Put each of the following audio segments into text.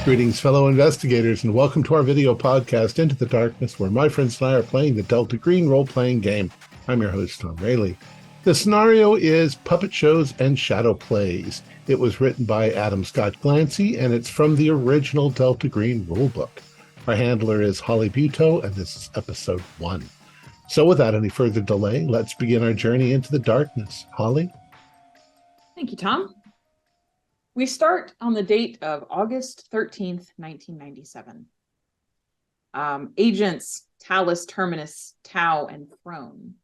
Greetings, fellow investigators, and welcome to our video podcast, Into the Darkness, where my friends and I are playing the Delta Green role-playing game. I'm your host, Thom Raley. The scenario is Puppet Shows and Shadow Plays. It was written by Adam Scott Glancy, and it's from the original Delta Green rulebook. Our handler is Holly Buteau, and this is episode 1. So without any further delay, let's begin our journey into the darkness. Holly? Thank you, Tom. We start on the date of August 13th, 1997. Agents Talus, Terminus, Tau, and Throne.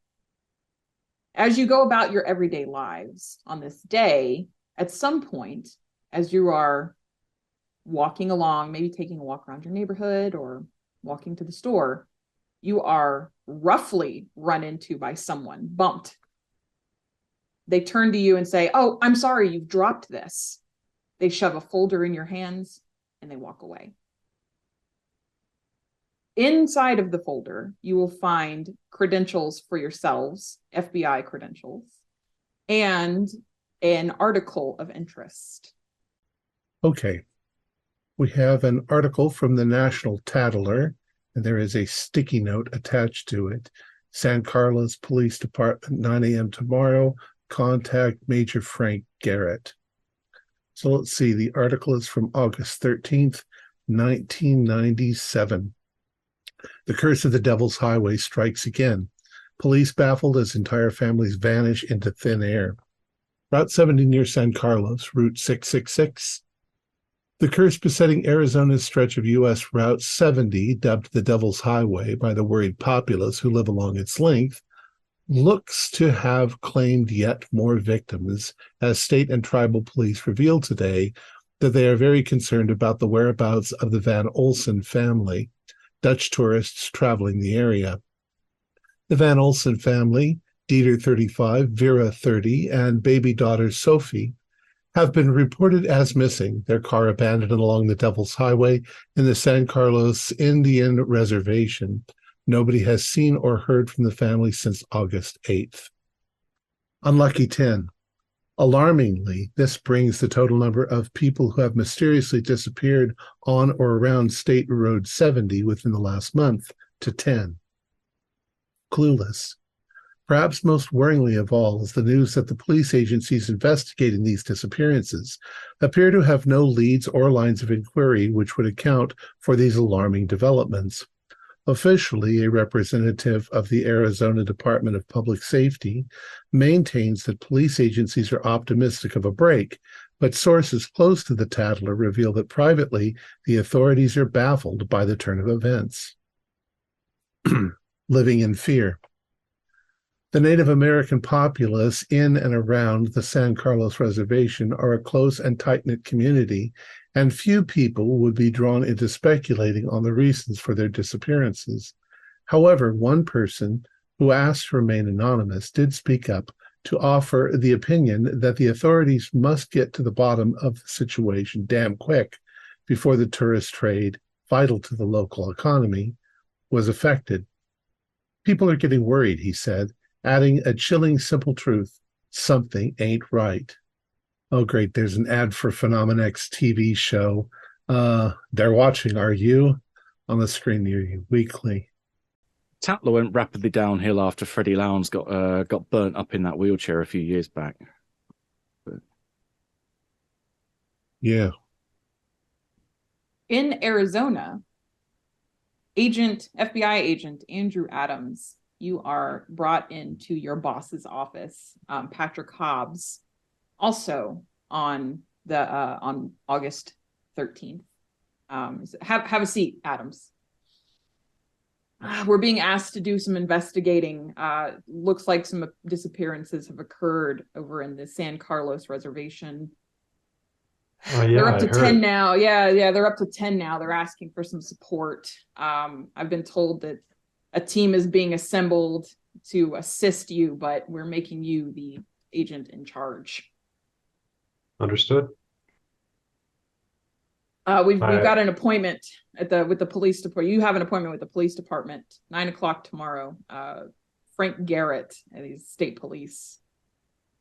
As you go about your everyday lives on this day, at some point, as you are walking along, maybe taking a walk around your neighborhood or walking to the store, you are roughly run into by someone, bumped. They turn to you and say, "Oh, I'm sorry, you've dropped this." They shove a folder in your hands and they walk away. Inside of the folder, you will find credentials for yourselves, FBI credentials, and an article of interest. Okay. We have an article from the National Tattler, and there is a sticky note attached to it. San Carlos Police Department, 9 a.m. tomorrow. Contact Major Frank Garrett. So let's see. The article is from August 13th, 1997. The curse of the Devil's Highway strikes again. Police baffled as entire families vanish into thin air. Route 70 near San Carlos, Route 666. The curse besetting Arizona's stretch of U.S. Route 70, dubbed the Devil's Highway by the worried populace who live along its length, looks to have claimed yet more victims, as state and tribal police revealed today that they are very concerned about the whereabouts of the Van Olsen family, Dutch tourists traveling the area. The Van Olsen family, Dieter 35, Vera 30, and baby daughter Sophie, have been reported as missing, their car abandoned along the Devil's Highway in the San Carlos Indian Reservation. Nobody has seen or heard from the family since August 8th. Unlucky 10. Alarmingly, this brings the total number of people who have mysteriously disappeared on or around State Road 70 within the last month to 10. Clueless. Perhaps most worryingly of all is the news that the police agencies investigating these disappearances appear to have no leads or lines of inquiry which would account for these alarming developments. Officially, a representative of the Arizona Department of Public Safety maintains that police agencies are optimistic of a break, but sources close to the Tattler reveal that privately, the authorities are baffled by the turn of events. Living in fear. The Native American populace in and around the San Carlos Reservation are a close and tight-knit community, and few people would be drawn into speculating on the reasons for their disappearances. However, one person who asked to remain anonymous did speak up to offer the opinion that the authorities must get to the bottom of the situation damn quick before the tourist trade, vital to the local economy, was affected. People are getting worried, he said, adding a chilling simple truth: something ain't right. Oh, great. There's an ad for Phenomenex TV show. They're watching. Are you? On the screen near you weekly. Tatler went rapidly downhill after Freddie Lowndes got burnt up in that wheelchair a few years back. But... Yeah. In Arizona, FBI agent Andrew Adams, you are brought into your boss's office, Patrick Hobbs, also on August 13th. Have a seat, Adams. We're being asked to do some investigating. Looks like some disappearances have occurred over in the San Carlos Reservation. They're up to 10 now. Yeah, they're up to 10 now. They're asking for some support. I've been told that a team is being assembled to assist you, but we're making you the agent in charge. Understood. We've got an appointment with the police department. You have an appointment with the police department, 9 o'clock tomorrow. Frank Garrett, he's state police.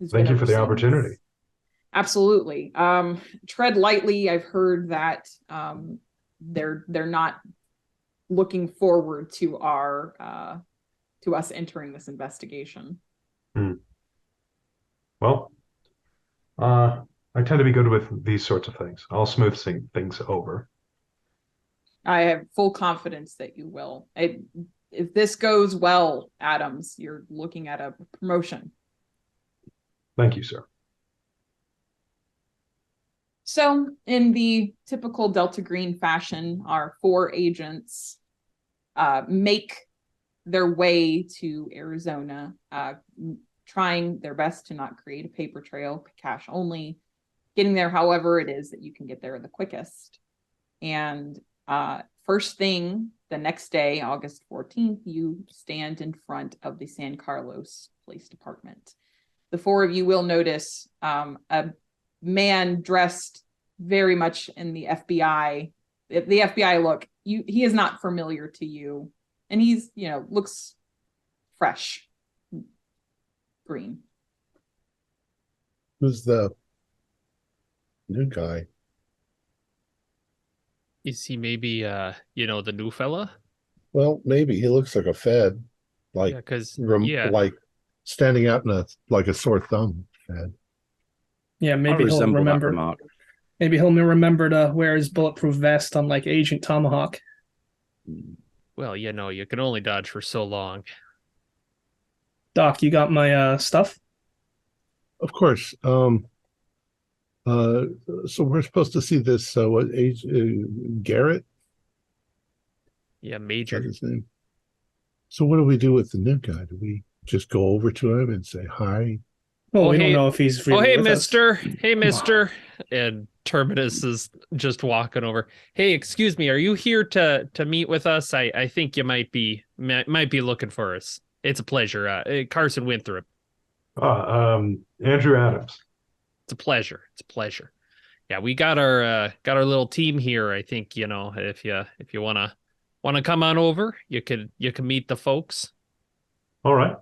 Thank you for the opportunity. Absolutely. Tread lightly. I've heard that they're not looking forward to our to us entering this investigation. Well, I tend to be good with these sorts of things. I'll smooth things over. I have full confidence that you will. If this goes well, Adams, you're looking at a promotion. Thank you, sir. So, in the typical Delta Green fashion, our 4 agents make their way to Arizona, trying their best to not create a paper trail, cash only, getting there however it is that you can get there the quickest. And first thing the next day, August 14th, you stand in front of the San Carlos Police Department. The 4 of you will notice a man dressed very much in the FBI look. He is not familiar to you, and he's, looks fresh, green. Who's the new guy? Is he maybe the new fella? Well, maybe he looks like a Fed, like Yeah, because like standing out in a sore thumb Fed. Yeah, I maybe he'll resemble that remember. remark. Maybe he'll remember to wear his bulletproof vest, unlike Agent Tomahawk. well, you can only dodge for so long. Doc, you got my stuff? Of course. So we're supposed to see this. What age? Garrett? Yeah, Is that Major. his name? So what do we do with the new guy? Do we just go over to him and say hi? Well, Oh, we hey- don't know if he's really Oh, hey, with us. mister. Hey, mister. And Terminus is just walking over. Hey, excuse me. Are you here to meet with us? I think you might be looking for us. It's a pleasure. Carson Winthrop. Andrew Adams. It's a pleasure. It's a pleasure. Yeah, we got our little team here. I think, if you wanna come on over, you can meet the folks. All right.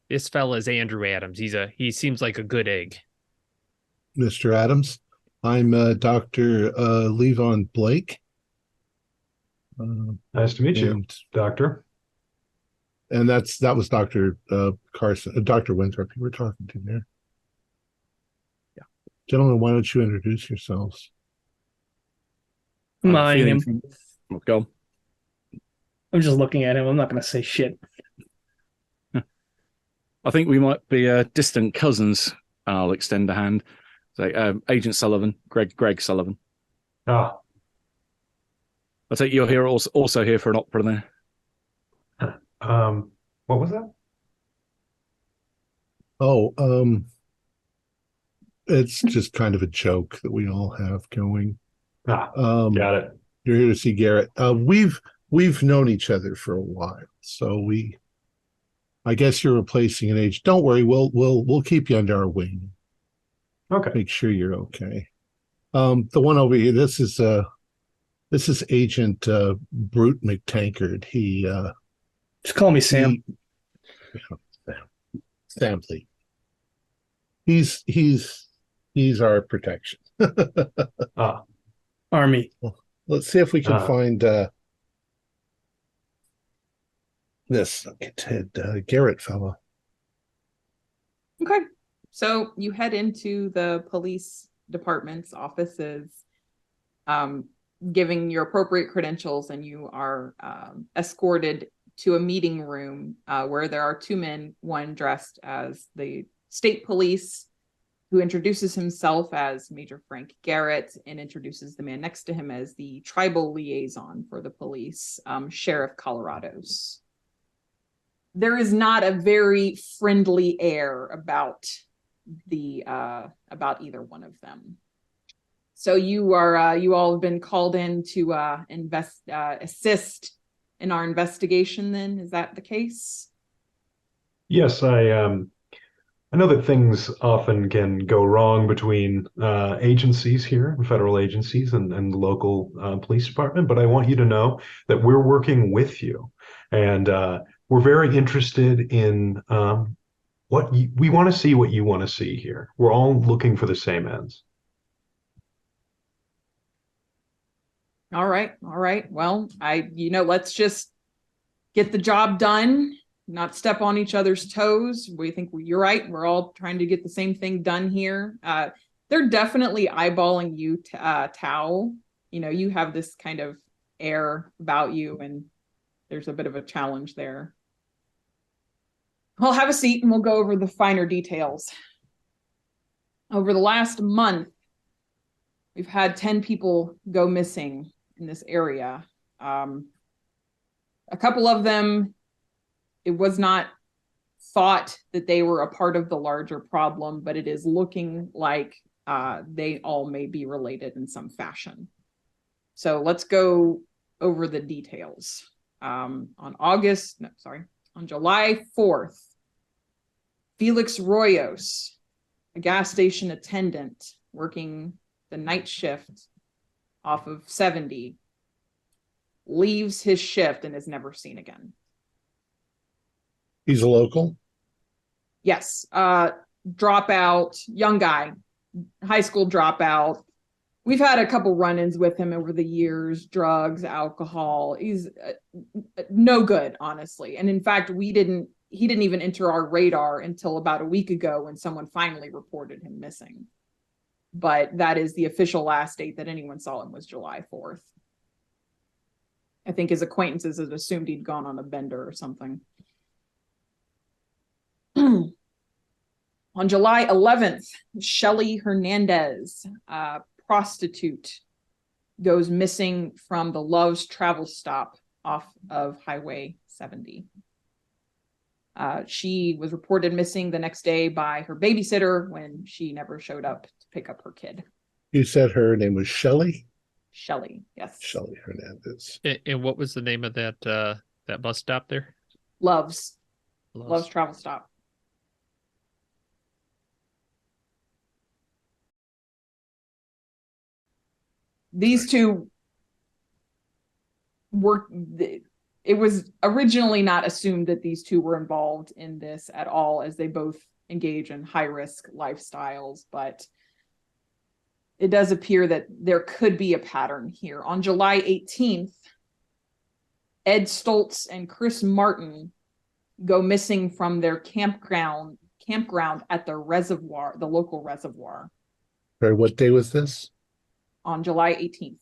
This fella's Andrew Adams. He seems like a good egg. Mr. Adams, I'm Dr. Levon Blake. Nice to meet you, And Doctor. that was Dr. Carson, Dr. Winthrop you were talking to there. Yeah. Gentlemen, why don't you introduce yourselves? I'm I'm eyeing him. feeling- Oh, go on. I'm just looking at him. I'm not going to say shit. I think we might be distant cousins. I'll extend a hand. So, Agent Sullivan, Greg Sullivan. Ah, I take you're here also here for an opera there. what was that? Oh, it's just kind of a joke that we all have going. Ah, got it. You're here to see Garrett. We've known each other for a while, so I guess you're replacing an age. Don't worry, we'll keep you under our wing. Okay. Make sure you're okay. The one over here, this is Agent Brute McTankard. He Just call me Sam. Sam Lee. He's our protection. Ah, Army. Let's see if we can Ah. find this Garrett fella. Okay. So you head into the police department's offices, giving your appropriate credentials, and you are escorted to a meeting room where there are 2 men, one dressed as the state police, who introduces himself as Major Frank Garrett and introduces the man next to him as the tribal liaison for the police, Sheriff Colorado's. There is not a very friendly air about either one of them. So you all have been called in to assist in our investigation. Then is that the case? yes, I know that things often can go wrong between agencies here, federal agencies and the local police department, but I want you to know that we're working with you, and we're very interested in we want to see what you want to see here. We're all looking for the same ends. All right. All right. Well, let's just get the job done, not step on each other's toes. We think you're right. We're all trying to get the same thing done here. They're definitely eyeballing you, Tao. You have this kind of air about you, and there's a bit of a challenge there. I'll have a seat and we'll go over the finer details. Over the last month, we've had 10 people go missing in this area. A couple of them, it was not thought that they were a part of the larger problem, but it is looking like they all may be related in some fashion. So let's go over the details. On July 4th, Felix Royos, a gas station attendant working the night shift off of 70, leaves his shift and is never seen again. He's a local? Yes. Dropout, young guy, high school dropout. We've had a couple run-ins with him over the years, drugs, alcohol. He's no good, honestly. And in fact, he didn't even enter our radar until about a week ago when someone finally reported him missing. But that is the official last date that anyone saw him was July 4th. I think his acquaintances had assumed he'd gone on a bender or something. On July 11th, Shelly Hernandez, prostitute, goes missing from the Love's travel stop off of Highway 70. She was reported missing the next day by her babysitter when she never showed up to pick up her kid. You said her name was Shelly? Shelly, yes. Shelly Hernandez. And what was the name of that bus stop there? Love's travel stop. These two it was originally not assumed that these two were involved in this at all, as they both engage in high-risk lifestyles, but it does appear that there could be a pattern here. On July 18th, Ed Stoltz and Chris Martin go missing from their campground at the reservoir, the local reservoir. Sorry, what day was this? On July 18th.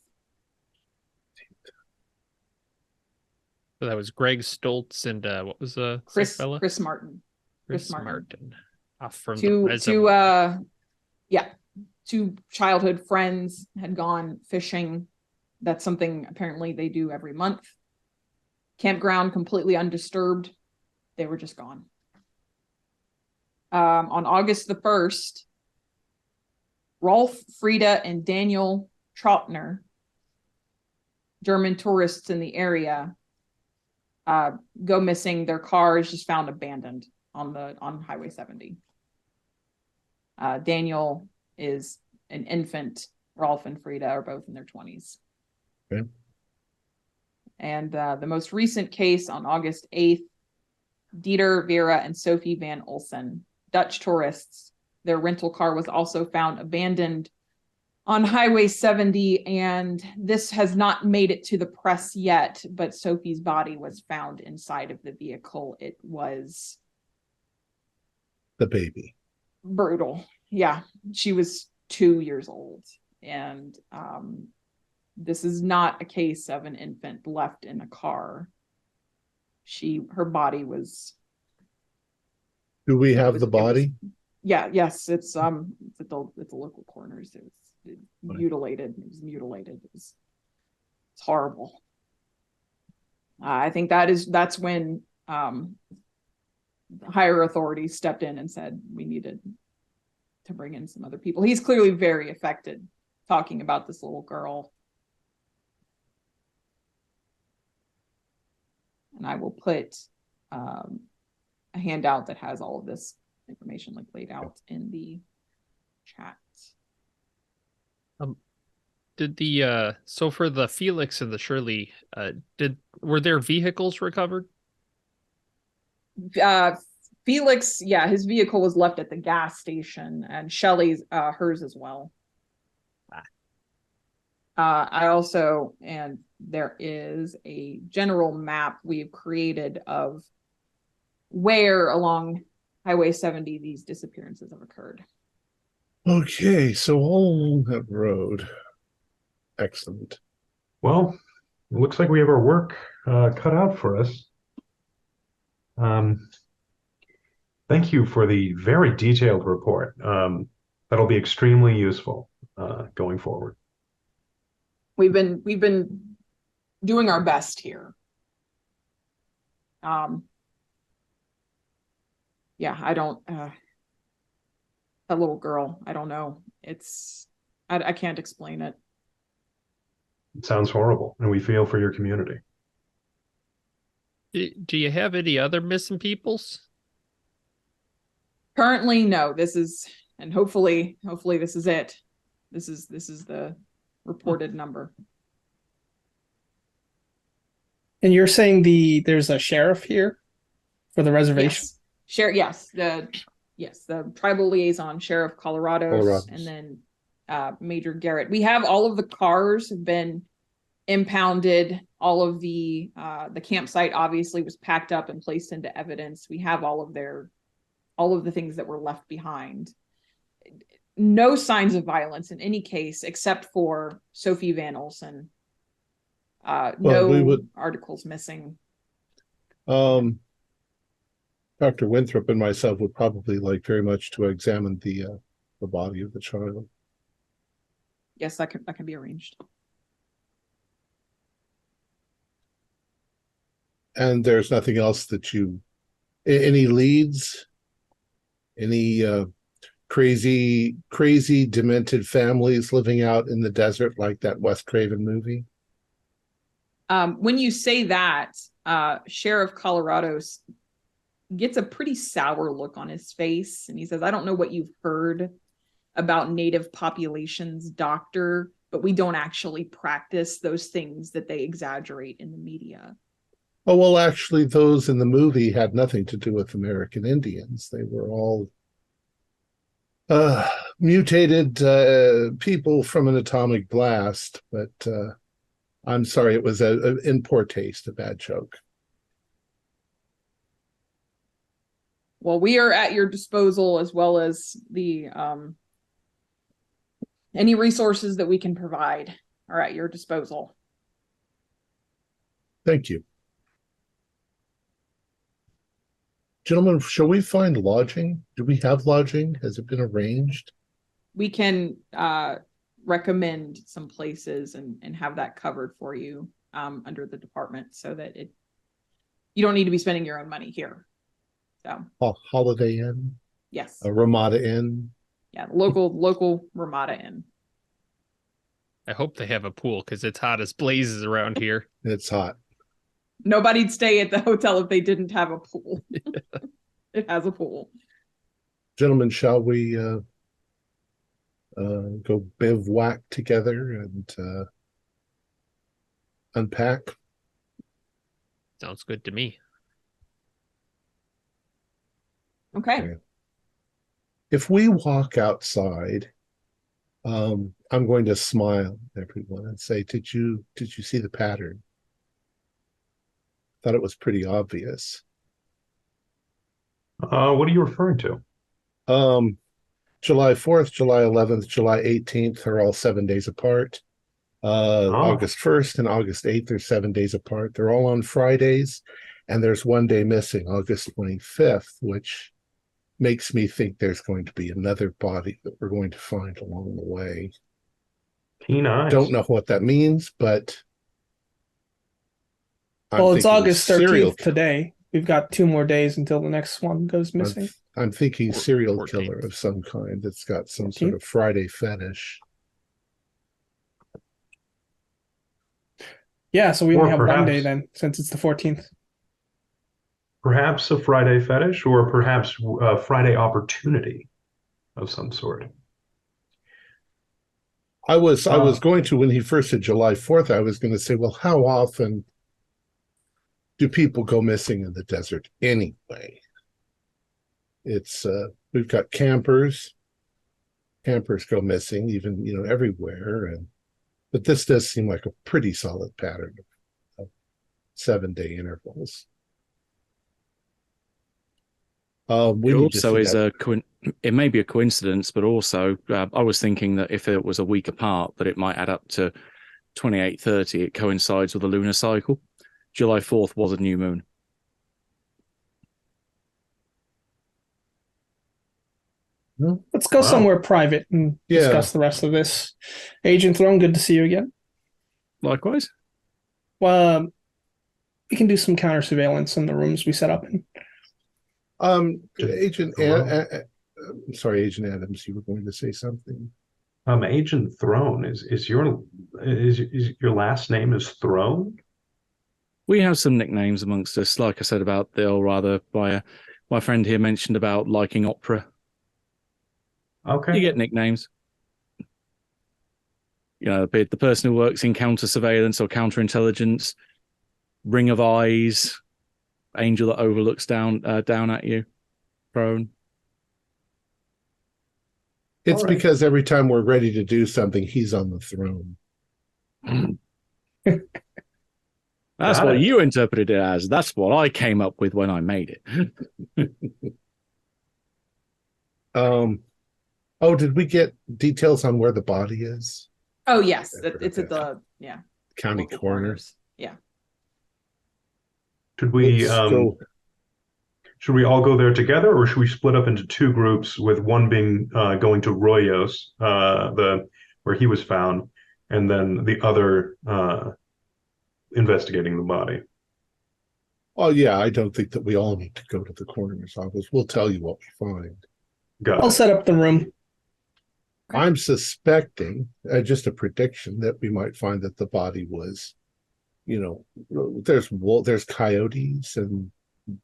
So that was Greg Stoltz and what was the Chris fella? Chris Martin. Chris Martin. Off from the Two reservoir. two childhood friends had gone fishing. That's something apparently they do every month. Campground completely undisturbed. They were just gone. On August the 1st, Rolf, Frida, and Daniel Trautner, German tourists in the area, go missing. Their car is just found abandoned on Highway 70. Daniel is an infant. Rolf and Frida are both in their 20s. Okay. And the most recent case on August 8th, Dieter, Vera, and Sophie Van Olsen, Dutch tourists. Their rental car was also found abandoned on Highway 70, and this has not made it to the press yet, but Sophie's body was found inside of the vehicle. It was The baby. brutal. Yeah, she was 2 years old, and this is not a case of an infant left in a car. Her body was. Do we have the body? Yes, it's at the local coroner's. It was mutilated. It was mutilated. It's horrible. I think that's when higher authorities stepped in and said we needed to bring in some other people. He's clearly very affected talking about this little girl. And I will put a handout that has all of this information laid out in the chat. Did so for the Felix and the Shirley, were their vehicles recovered? Felix, yeah, his vehicle was left at the gas station, and Shelley's hers as well. I also, and there is a general map we've created of where along Highway 70 these disappearances have occurred. Okay, so all along that road. Excellent. Well, it looks like we have our work cut out for us. Thank you for the very detailed report. That'll be extremely useful going forward. We've been doing our best here. Yeah, I don't that little girl, I don't know. I can't explain it. It sounds horrible, and we feel for your community. Do you have any other missing peoples? Currently, no. This is, and hopefully this is it. This is the reported number. And you're saying there's a sheriff here for the reservation? Yes. The tribal liaison, Sheriff Colorado's, and then Major Garrett. We have all of the cars have been impounded. All of the campsite obviously was packed up and placed into evidence. We have all of the things that were left behind. No signs of violence in any case, except for Sophie Van Olsen. Articles missing. Dr. Winthrop and myself would probably like very much to examine the body of the child. Yes, that can be arranged. And there's nothing else that any leads, any crazy demented families living out in the desert like that Wes Craven movie? When you say that, Sheriff Colorado gets a pretty sour look on his face, and he says, I don't know what you've heard about native populations, doctor, but we don't actually practice those things that they exaggerate in the media. Oh, well, actually, those in the movie had nothing to do with American Indians. They were all mutated people from an atomic blast, but I'm sorry, it was in poor taste, a bad joke. Well, we are at your disposal, as well as the any resources that we can provide are at your disposal. Thank you. Gentlemen, shall we find lodging? Do we have lodging? Has it been arranged? We can recommend some places and have that covered for you under the department, so that you don't need to be spending your own money here. So Holiday Inn? Yes. A Ramada Inn? Yeah, local Ramada Inn. I hope they have a pool, because it's hot as blazes around here. It's hot. Nobody'd stay at the hotel if they didn't have a pool. It has a pool. Gentlemen, shall we go bivouac together and unpack? Sounds good to me. Okay. If we walk outside, I'm going to smile at everyone and say, did you see the pattern? Thought it was pretty obvious. What are you referring to? July 4th, July 11th, July 18th are all 7 days apart. August 1st and August 8th are 7 days apart. They're all on Fridays, and there's one day missing, August 25th, which makes me think there's going to be another body that we're going to find along the way. Keen eyes. Don't know what that means, but well, it's August 13th today. We've got 2 more days until the next one goes missing. I'm thinking serial 14th. killer of some kind that's got some 14th? sort of Friday fetish. Yeah, so we Or only have one perhaps- day then, since it's the 14th. Perhaps a Friday fetish, or perhaps a Friday opportunity of some sort. I was going to, when he first said July 4th, I was going to say, well, how often do people go missing in the desert anyway? It's we've got campers. Campers go missing, even everywhere, but this does seem like a pretty solid pattern of 7-day intervals. We It need to also see is that. it may be a coincidence, but also I was thinking that if it was a week apart, that it might add up to 28:30. It coincides with the lunar cycle. July 4th was a new moon. Let's go Wow. somewhere private and Yeah. discuss the rest of this. Agent Throne, good to see you again. Likewise. Well, we can do some counter surveillance in the rooms we set up in. Agent, I'm sorry, Agent Adams, you were going to say something. Agent Throne is your last name is Throne? We have some nicknames amongst us. Like I said about my friend here mentioned about liking opera. Okay. You get nicknames. The person who works in counter surveillance or counterintelligence, Ring of Eyes, Angel that overlooks down at you, prone. It's All right. because every time we're ready to do something, he's on the throne. That's Got what it. you interpreted it as. That's what I came up with when I made it. Oh, did we get details on where the body is? Oh yes, it's at the County local coroner. coroners. Yeah. Should we Let's go. should we all go there together, or should we split up into two groups, with one being going to Royos, where he was found, and then the other investigating the body? Oh yeah, I don't think that we all need to go to the coroner's office. We'll tell you what we find. Got I'll it. set up the room. I'm suspecting, just a prediction, that we might find that the body was, there's coyotes and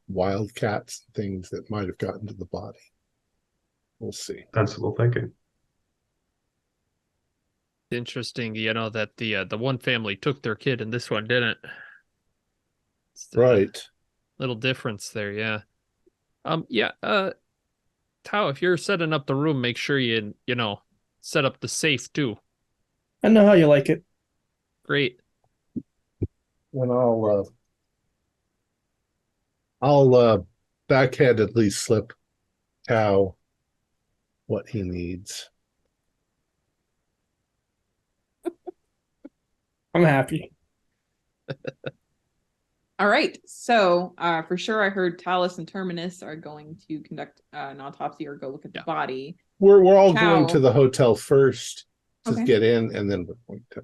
wildcats and things that might have gotten to the body. We'll see. Sensible thinking. Interesting, that the one family took their kid and this one didn't. It's the Right. little difference there, yeah. Tao, if you're setting up the room, make sure you set up the safe too. I know how you like it. Great. And I'll backhandedly slip Tao what he needs. I'm happy. All right. So for sure, I heard Talus and Terminus are going to conduct an autopsy or go look at the body. We're all Tao. going to the hotel first to Okay. get in, and then we're going to.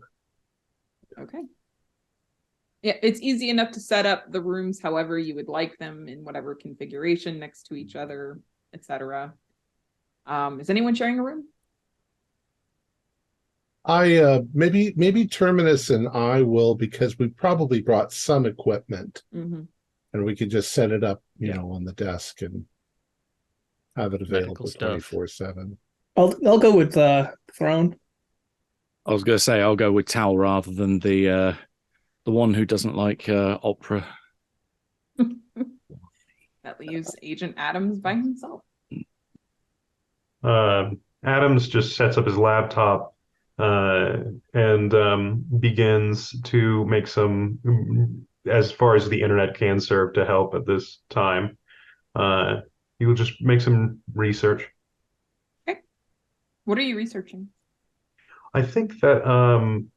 Okay. Yeah, it's easy enough to set up the rooms however you would like them, in whatever configuration, next to each other, etc. Is anyone sharing a room? Maybe Terminus and I will, because we probably brought some equipment, Mm-hmm. and we could just set it up, Yeah. on the desk and have it Medical available stuff. 24/7. I'll go with Throne. I was going to say I'll go with Tal rather than the one who doesn't like opera. That leaves Agent Adams by himself. Adams just sets up his laptop and begins to make some, as far as the internet can serve to help at this time. He will just make some research. Okay. What are you researching? I think that I'm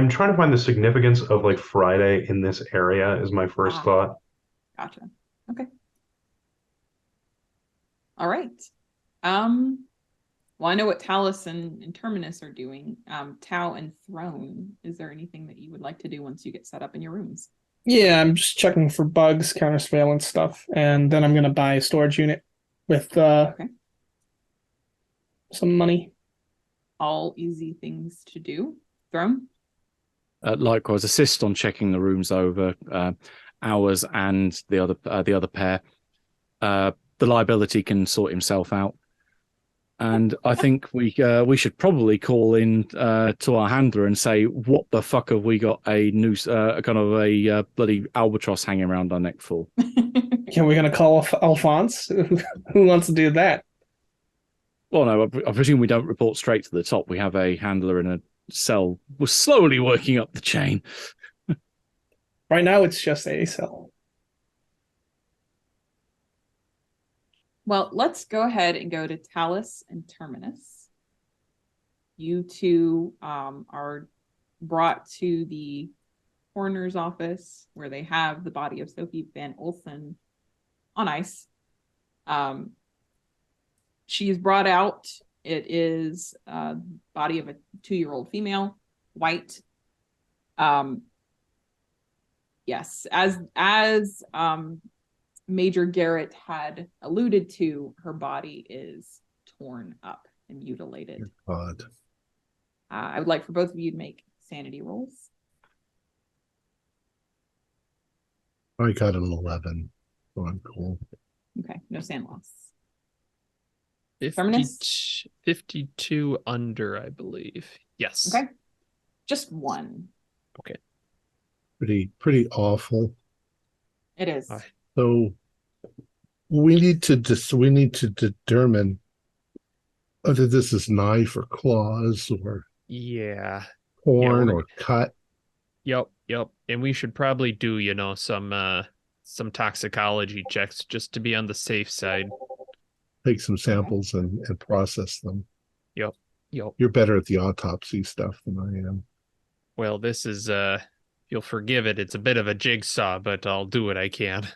trying to find the significance of like Friday in this area is my first thought. Gotcha. Okay. All right. Well, I know what Talus and Terminus are doing. Tau and Throne, is there anything that you would like to do once you get set up in your rooms? Yeah, I'm just checking for bugs, counter surveillance stuff, and then I'm gonna buy a storage unit with some money. All easy things to do. Throne? Likewise, assist on checking the rooms over, ours and the other pair. The liability can sort himself out. And I think we should probably call in to our handler and say, what the fuck have we got a noose, kind of a bloody albatross hanging around our neck for? Can we gonna call Alphonse? Who wants to do that? Well, no, I presume we don't report straight to the top. We have a handler in a cell. We're slowly working up the chain. Right now, it's just a cell. Well, let's go ahead and go to Talus and Terminus. You two are brought to the coroner's office where they have the body of Sophie Van Olsen on ice. She is brought out. It is body of a 2-year-old female, white. Yes, as Major Garrett had alluded to, her body is torn up and mutilated. God. I would like for both of you to make sanity rolls. I got an 11. So I'm cool. Okay, no sand loss. 52 under, I believe. Yes. Okay, just one. Pretty awful. It is. So we need to determine whether this is knife or claws or Yeah. horn Yeah, or cut. Yep. And we should probably do, some toxicology checks just to be on the safe side. Take some samples and process them. Yep. You're better at the autopsy stuff than I am. Well, this is you'll forgive it. It's a bit of a jigsaw, but I'll do what I can.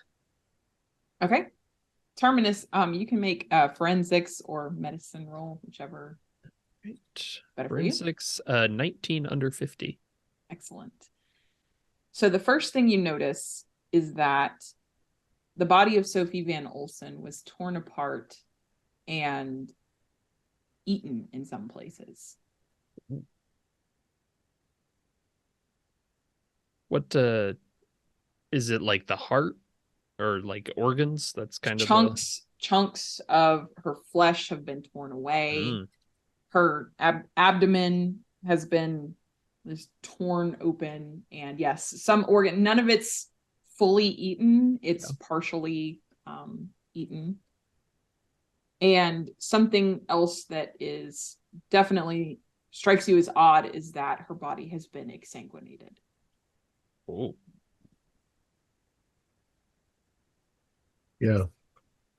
Okay. Terminus, you can make forensics or medicine roll, whichever better for you. Forensics, 19 under 50. Excellent. So the first thing you notice is that the body of Sophie Van Olsen was torn apart and eaten in some places. What is it, like the heart or like organs? That's kind of chunks of her flesh have been torn away. Mm. Her abdomen has been torn open, and yes, some organ, none of it's fully eaten, it's partially eaten. And something else that is definitely strikes you as odd is that her body has been exsanguinated. Oh. Yeah.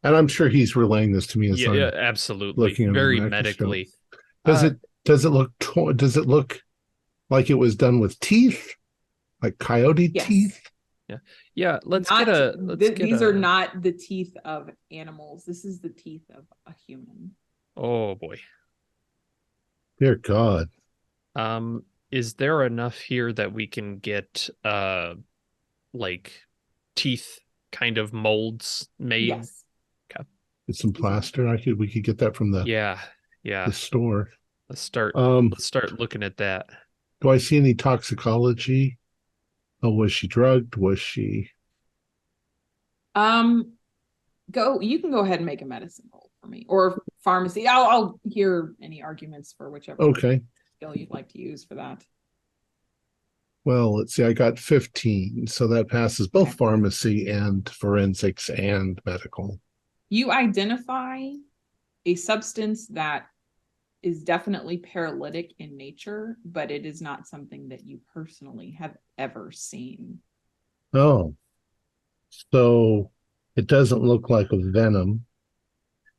And I'm sure he's relaying this to me as I'm absolutely. looking at Very the microscope. medically. Does it look like it was done with teeth? Like coyote Yes. teeth? Yeah, These are not the teeth of animals. This is the teeth of a human. Oh boy. Dear God. Is there enough here that we can get like teeth kind of molds made? Yes. Okay. Get some plaster. We could get that from the store. Let's start looking at that. Do I see any toxicology? Oh, was she drugged? Was she? You can go ahead and make a medicine roll for me, or pharmacy. I'll hear any arguments for whichever skill you'd like to use for that. Well, let's see. I got 15, so that passes both pharmacy and forensics and medical. You identify a substance that is definitely paralytic in nature, but it is not something that you personally have ever seen. Oh, so it doesn't look like a venom.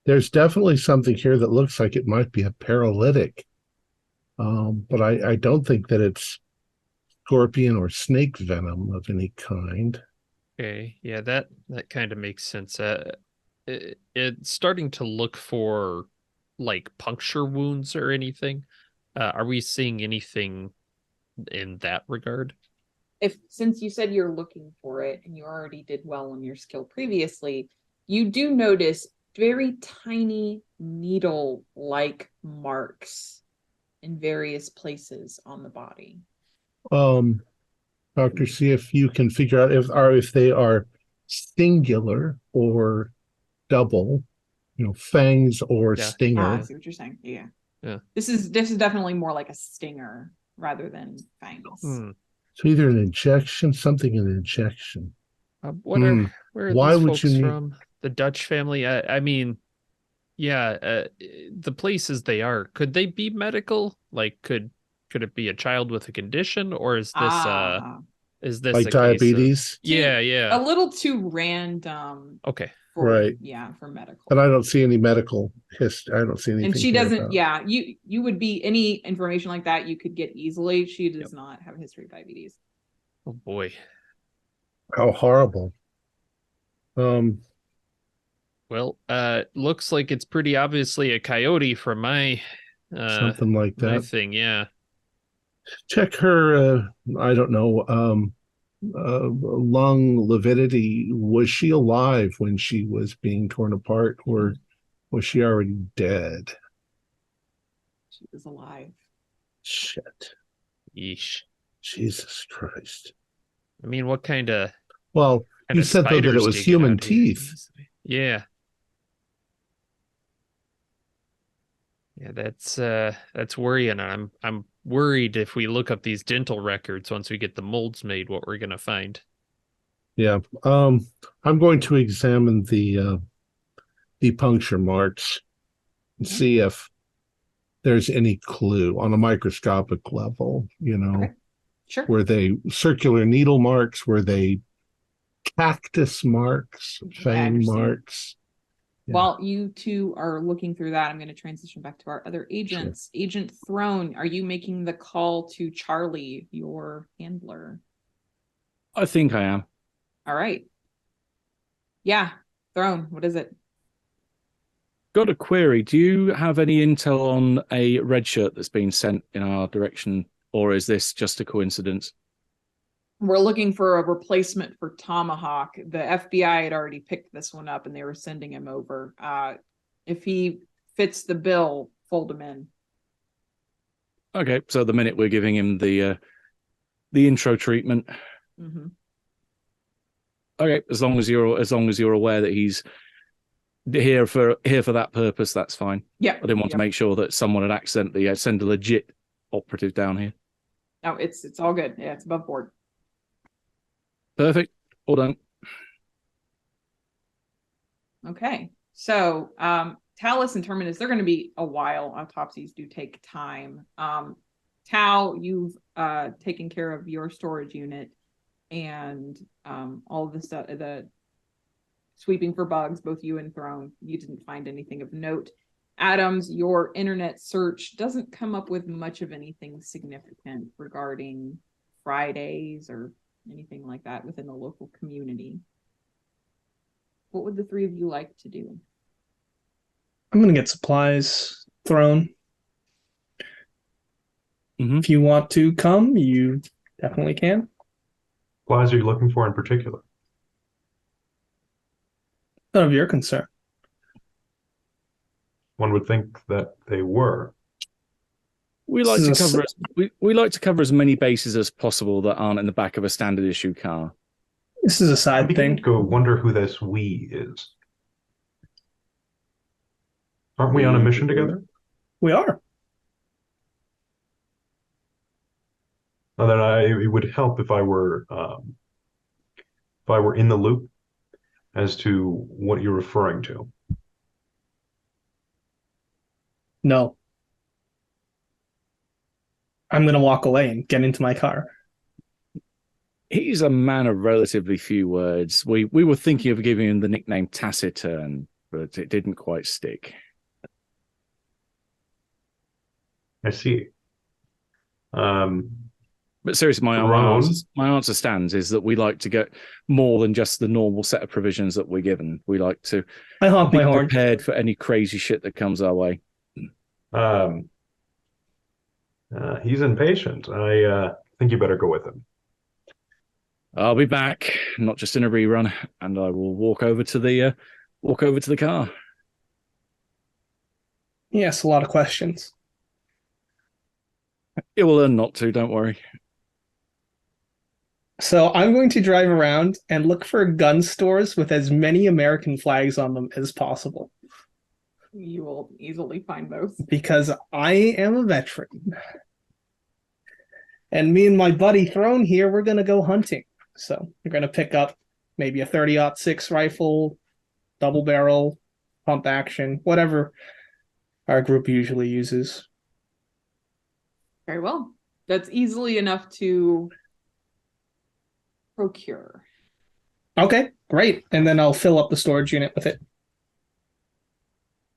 There's definitely something here that looks like it might be a paralytic, but I don't think that it's scorpion or snake venom of any kind. Okay, yeah, that kind of makes sense. It's starting to look for like puncture wounds or anything. Are we seeing anything in that regard? Since you said you're looking for it and you already did well on your skill previously, you do notice very tiny needle-like marks in various places on the body. Doctor, see if you can figure out if they are singular or double, fangs or Yeah. I stinger. see what you're saying. Yeah. Yeah. This is definitely more like a stinger rather than fangs. So either an injection, something an injection. Where are Why these would folks you need- from? The Dutch family? I mean, yeah, the places they are, could they be medical? Like, could it be a child with a condition, or is this is this Like a diabetes? Case of, yeah, A yeah. little too random Okay. for Right. for medical. But I don't see any medical history. I don't see anything. And she here doesn't, about- yeah, you would be any information like that you could get easily. She does not have a history of diabetes. Oh boy. How horrible. Well, looks like it's pretty obviously a coyote from my Something like my that. thing, yeah. Check her, I don't know, lung lividity. Was she alive when she was being torn apart, or was she already dead? She was alive. Shit. Yeesh. Jesus Christ. I mean, what kind of Well, you said though that it spiders was do you get human out here? teeth. Yeah. Yeah, that's worrying. I'm worried if we look up these dental records once we get the molds made, what we're gonna find. Yeah. I'm going to examine the puncture marks and see if there's any clue on a microscopic level, Okay. Sure. were they circular needle marks? Were they cactus marks, fang understand. marks? Yeah. While you two are looking through that, I'm going to transition back to our other agents. Sure. Agent Throne, are you making the call to Charlie, your handler? I think I am. All right. Yeah, Throne, what is it? Got a query. Do you have any intel on a red shirt that's been sent in our direction, or is this just a coincidence? We're looking for a replacement for Tomahawk. The FBI had already picked this one up and they were sending him over. If he fits the bill, fold him in. Okay, so the minute we're giving him the intro treatment. Mm-hmm. Okay, as long as you're aware that he's here for that purpose, that's fine. Yeah. I didn't want to make sure that someone had accidentally sent a legit operative down here. No, it's all good. Yeah, it's above board. Perfect. All done. Okay. So Talus and Terminus, they're going to be a while. Autopsies do take time. Tal, you've taken care of your storage unit and all of the stuff, the sweeping for bugs, both you and Throne. You didn't find anything of note. Adams, your internet search doesn't come up with much of anything significant regarding Fridays or anything like that within the local community. What would the three of you like to do? I'm gonna get supplies. Throne. Mm-hmm. If you want to come, you definitely can. Supplies are you looking for in particular? None of your concern. One would think that they were. We like to cover we like to cover as many bases as possible that aren't in the back of a standard issue car. This is a I'm side beginning thing. to wonder who this we is. Aren't we on a mission together? We are. And then it would help if I were in the loop as to what you're referring to. No. I'm going to walk away and get into my car. He's a man of relatively few words. We were thinking of giving him the nickname Taciturn, but it didn't quite stick. I see. But seriously, my answer stands is that we like to get more than just the normal set of provisions that we're given. We like to I honk be my horn. prepared for any crazy shit that comes our way. He's impatient. I think you better go with him. I'll be back, not just in a rerun, and I will walk over to the car. Yes, a lot of questions. It will learn not to, don't worry. So I'm going to drive around and look for gun stores with as many American flags on them as possible. You will easily find those. Because I am a veteran. And me and my buddy Throne here, we're going to go hunting. So we're going to pick up maybe a 30-06 rifle, double barrel, pump action, whatever our group usually uses. Very well. That's easily enough to procure. Okay, great. And then I'll fill up the storage unit with it.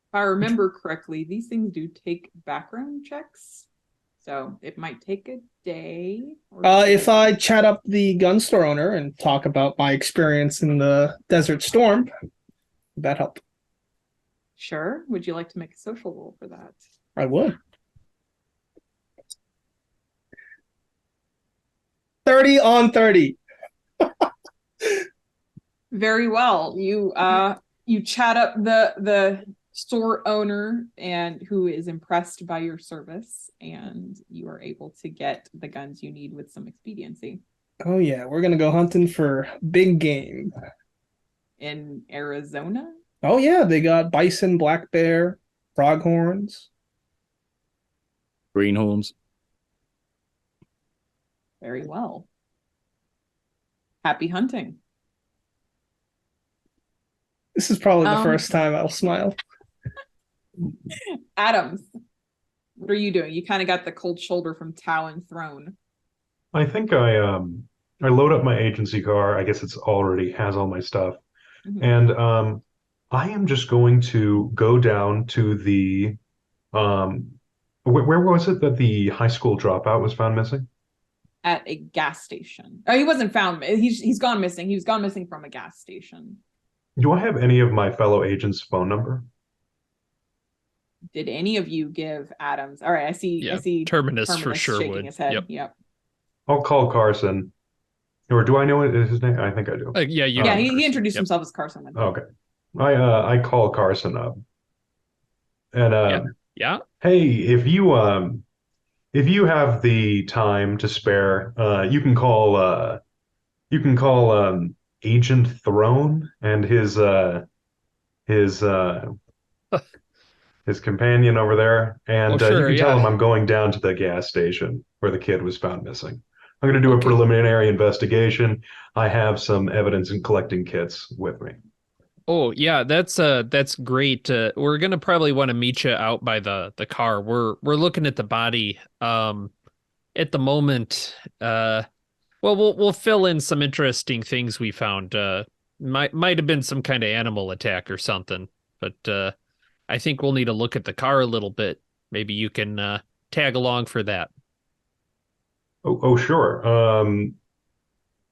If I remember correctly, these things do take background checks. So it might take a day. If two. I chat up the gun store owner and talk about my experience in the Desert Storm, would that help? Sure. Would you like to make a social roll for that? I would. 30 on 30. Very well. You chat up the store owner and who is impressed by your service, and you are able to get the guns you need with some expediency. Oh yeah, we're gonna go hunting for big game. In Arizona? Oh yeah, they got bison, black bear, froghorns. Greenhorns. Very well. Happy hunting. This is probably the first time I'll smile. Adams, what are you doing? You kind of got the cold shoulder from Tau and Throne. I think I load up my agency car. I guess it's already has all my stuff. Mhm. And I am just going to go down to the where was it that the high school dropout was found missing? At a gas station. Oh, he wasn't found. He's gone missing. He was gone missing from a gas station. Do I have any of my fellow agents' phone number? Did any of you give Adams? All right, I see. Yeah, I see. Terminus for sure shaking would. his head. Yep. Yep. I'll call Carson. Or do I know his name? I think I do. Yeah, you Yeah, know he Carson. introduced Yep. himself as Carson. Okay. I call Carson up. And Yeah. hey, if you have the time to spare, you can call Agent Throne and his companion over there, and Oh, you sure, can tell yeah. him I'm going down to the gas station where the kid was found missing. I'm going to do a Okay. preliminary investigation. I have some evidence and collecting kits with me. Oh yeah, that's great. We're gonna probably want to meet you out by the car. We're looking at the body. At the moment, well, we'll fill in some interesting things we found. Might have been some kind of animal attack or something, but I think we'll need to look at the car a little bit. Maybe you can tag along for that. Oh, sure.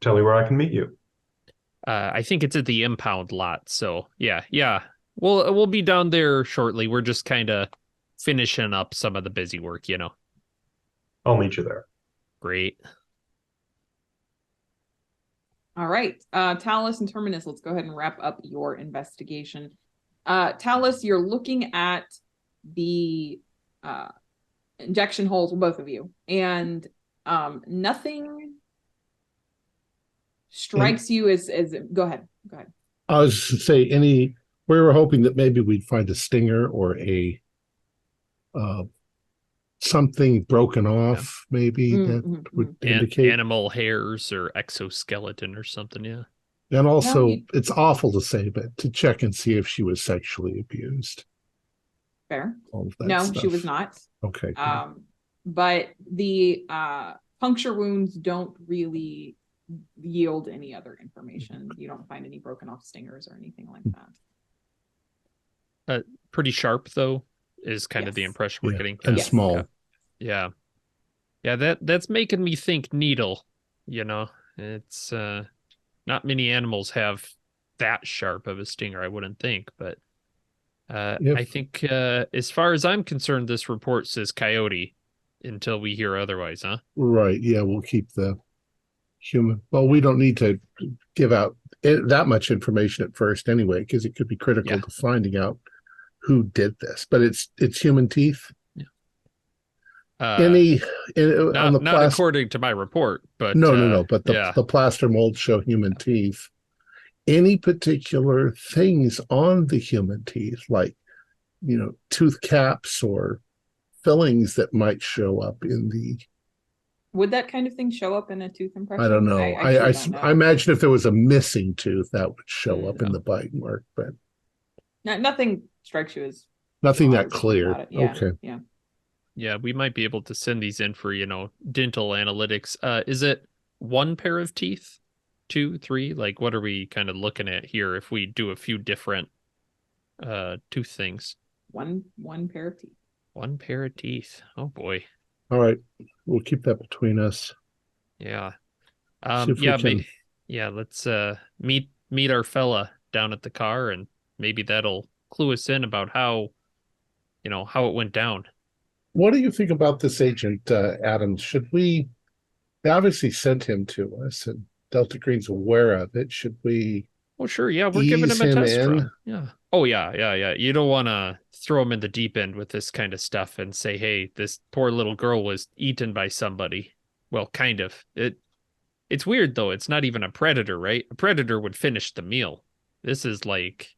Tell me where I can meet you. I think it's at the impound lot. So yeah. We'll be down there shortly. We're just kind of finishing up some of the busy work, you know. I'll meet you there. Great. All right, Talus and Terminus, let's go ahead and wrap up your investigation. Talus, you're looking at the injection holes, both of you, and nothing strikes you as go ahead. I was just to say we were hoping that maybe we'd find a stinger or a something broken off, maybe that would indicate animal hairs or exoskeleton or something. Yeah. And also, No, it's awful to say, but to check and see if she was sexually abused. Fair. All of that No, stuff. she was not. Okay. Good. But the puncture wounds don't really yield any other information. You don't find any broken off stingers or anything like that. Pretty sharp though, is kind of the Yes. impression we're Yeah, getting. and Yes. small. Yeah. That's making me think needle. You know, it's not many animals have that sharp of a stinger, I wouldn't think, but Yep. I think as far as I'm concerned, this report says coyote until we hear otherwise, huh? Right. Yeah, we'll keep the human. Well, we don't need to give out that much information at first anyway, because it could be critical Yeah. to finding out who did this. But it's human teeth. Uh, on the not according to my report, but no. But yeah. the plaster molds show human teeth. Any particular things on the human teeth, like tooth caps or fillings that might show up in the. Would that kind of thing show up in a tooth impression? I don't know. I actually don't I know. imagine if there was a missing tooth, that would show up in No. the bite mark, but Nothing strikes you as nothing that odd about clear. it. Yeah, Okay. yeah. Yeah, we might be able to send these in for, dental analytics. Is it one pair of teeth? 2, 3? Like, what are we kind of looking at here if we do a few different tooth things? One pair of teeth. One pair of teeth. Oh boy. All right. We'll keep that between us. Yeah. See if we can- Yeah, let's meet our fella down at the car, and maybe that'll clue us in about how it went down. What do you think about this agent, Adams? Should we? They obviously sent him to us, and Delta Green's aware of it. Should we? Oh, sure. Yeah, we're giving ease him a him test in? run. Yeah. Oh, yeah. You don't want to throw him in the deep end with this kind of stuff and say, hey, this poor little girl was eaten by somebody. Well, kind of. It's weird, though. It's not even a predator, right? A predator would finish the meal. This is like,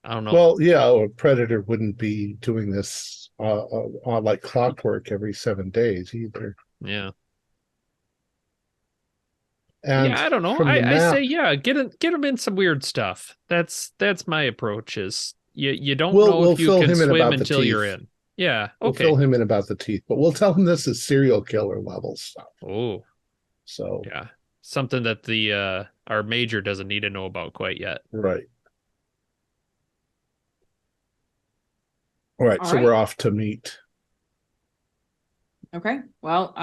I don't know. Well, yeah, a predator wouldn't be doing this on like clockwork every 7 days either. Yeah. And Yeah, I don't know. from the I map- say, yeah, get him in some weird stuff. That's my approach. Is you don't We'll- know we'll if you fill can him in swim about the until you're teeth. in. Yeah. We'll Okay. fill him in about the teeth, but we'll tell him this is serial killer level stuff. Oh, So yeah. Something that the our major doesn't need to know about quite yet. right. All right, All so right. we're off to meet. Okay. Well,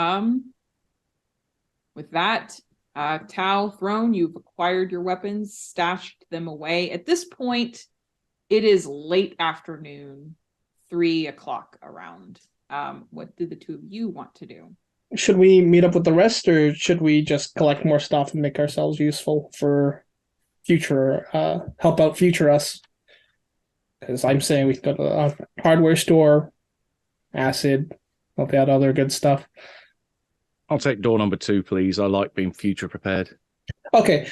with that, Tau Throne, you've acquired your weapons, stashed them away. At this point, it is late afternoon, 3:00 around. What do the two of you want to do? Should we meet up with the rest, or should we just collect more stuff and make ourselves useful for future, help out future us? As I'm saying, we can go to a hardware store, acid, help out other good stuff. I'll take door number 2, please. I like being future prepared. Okay.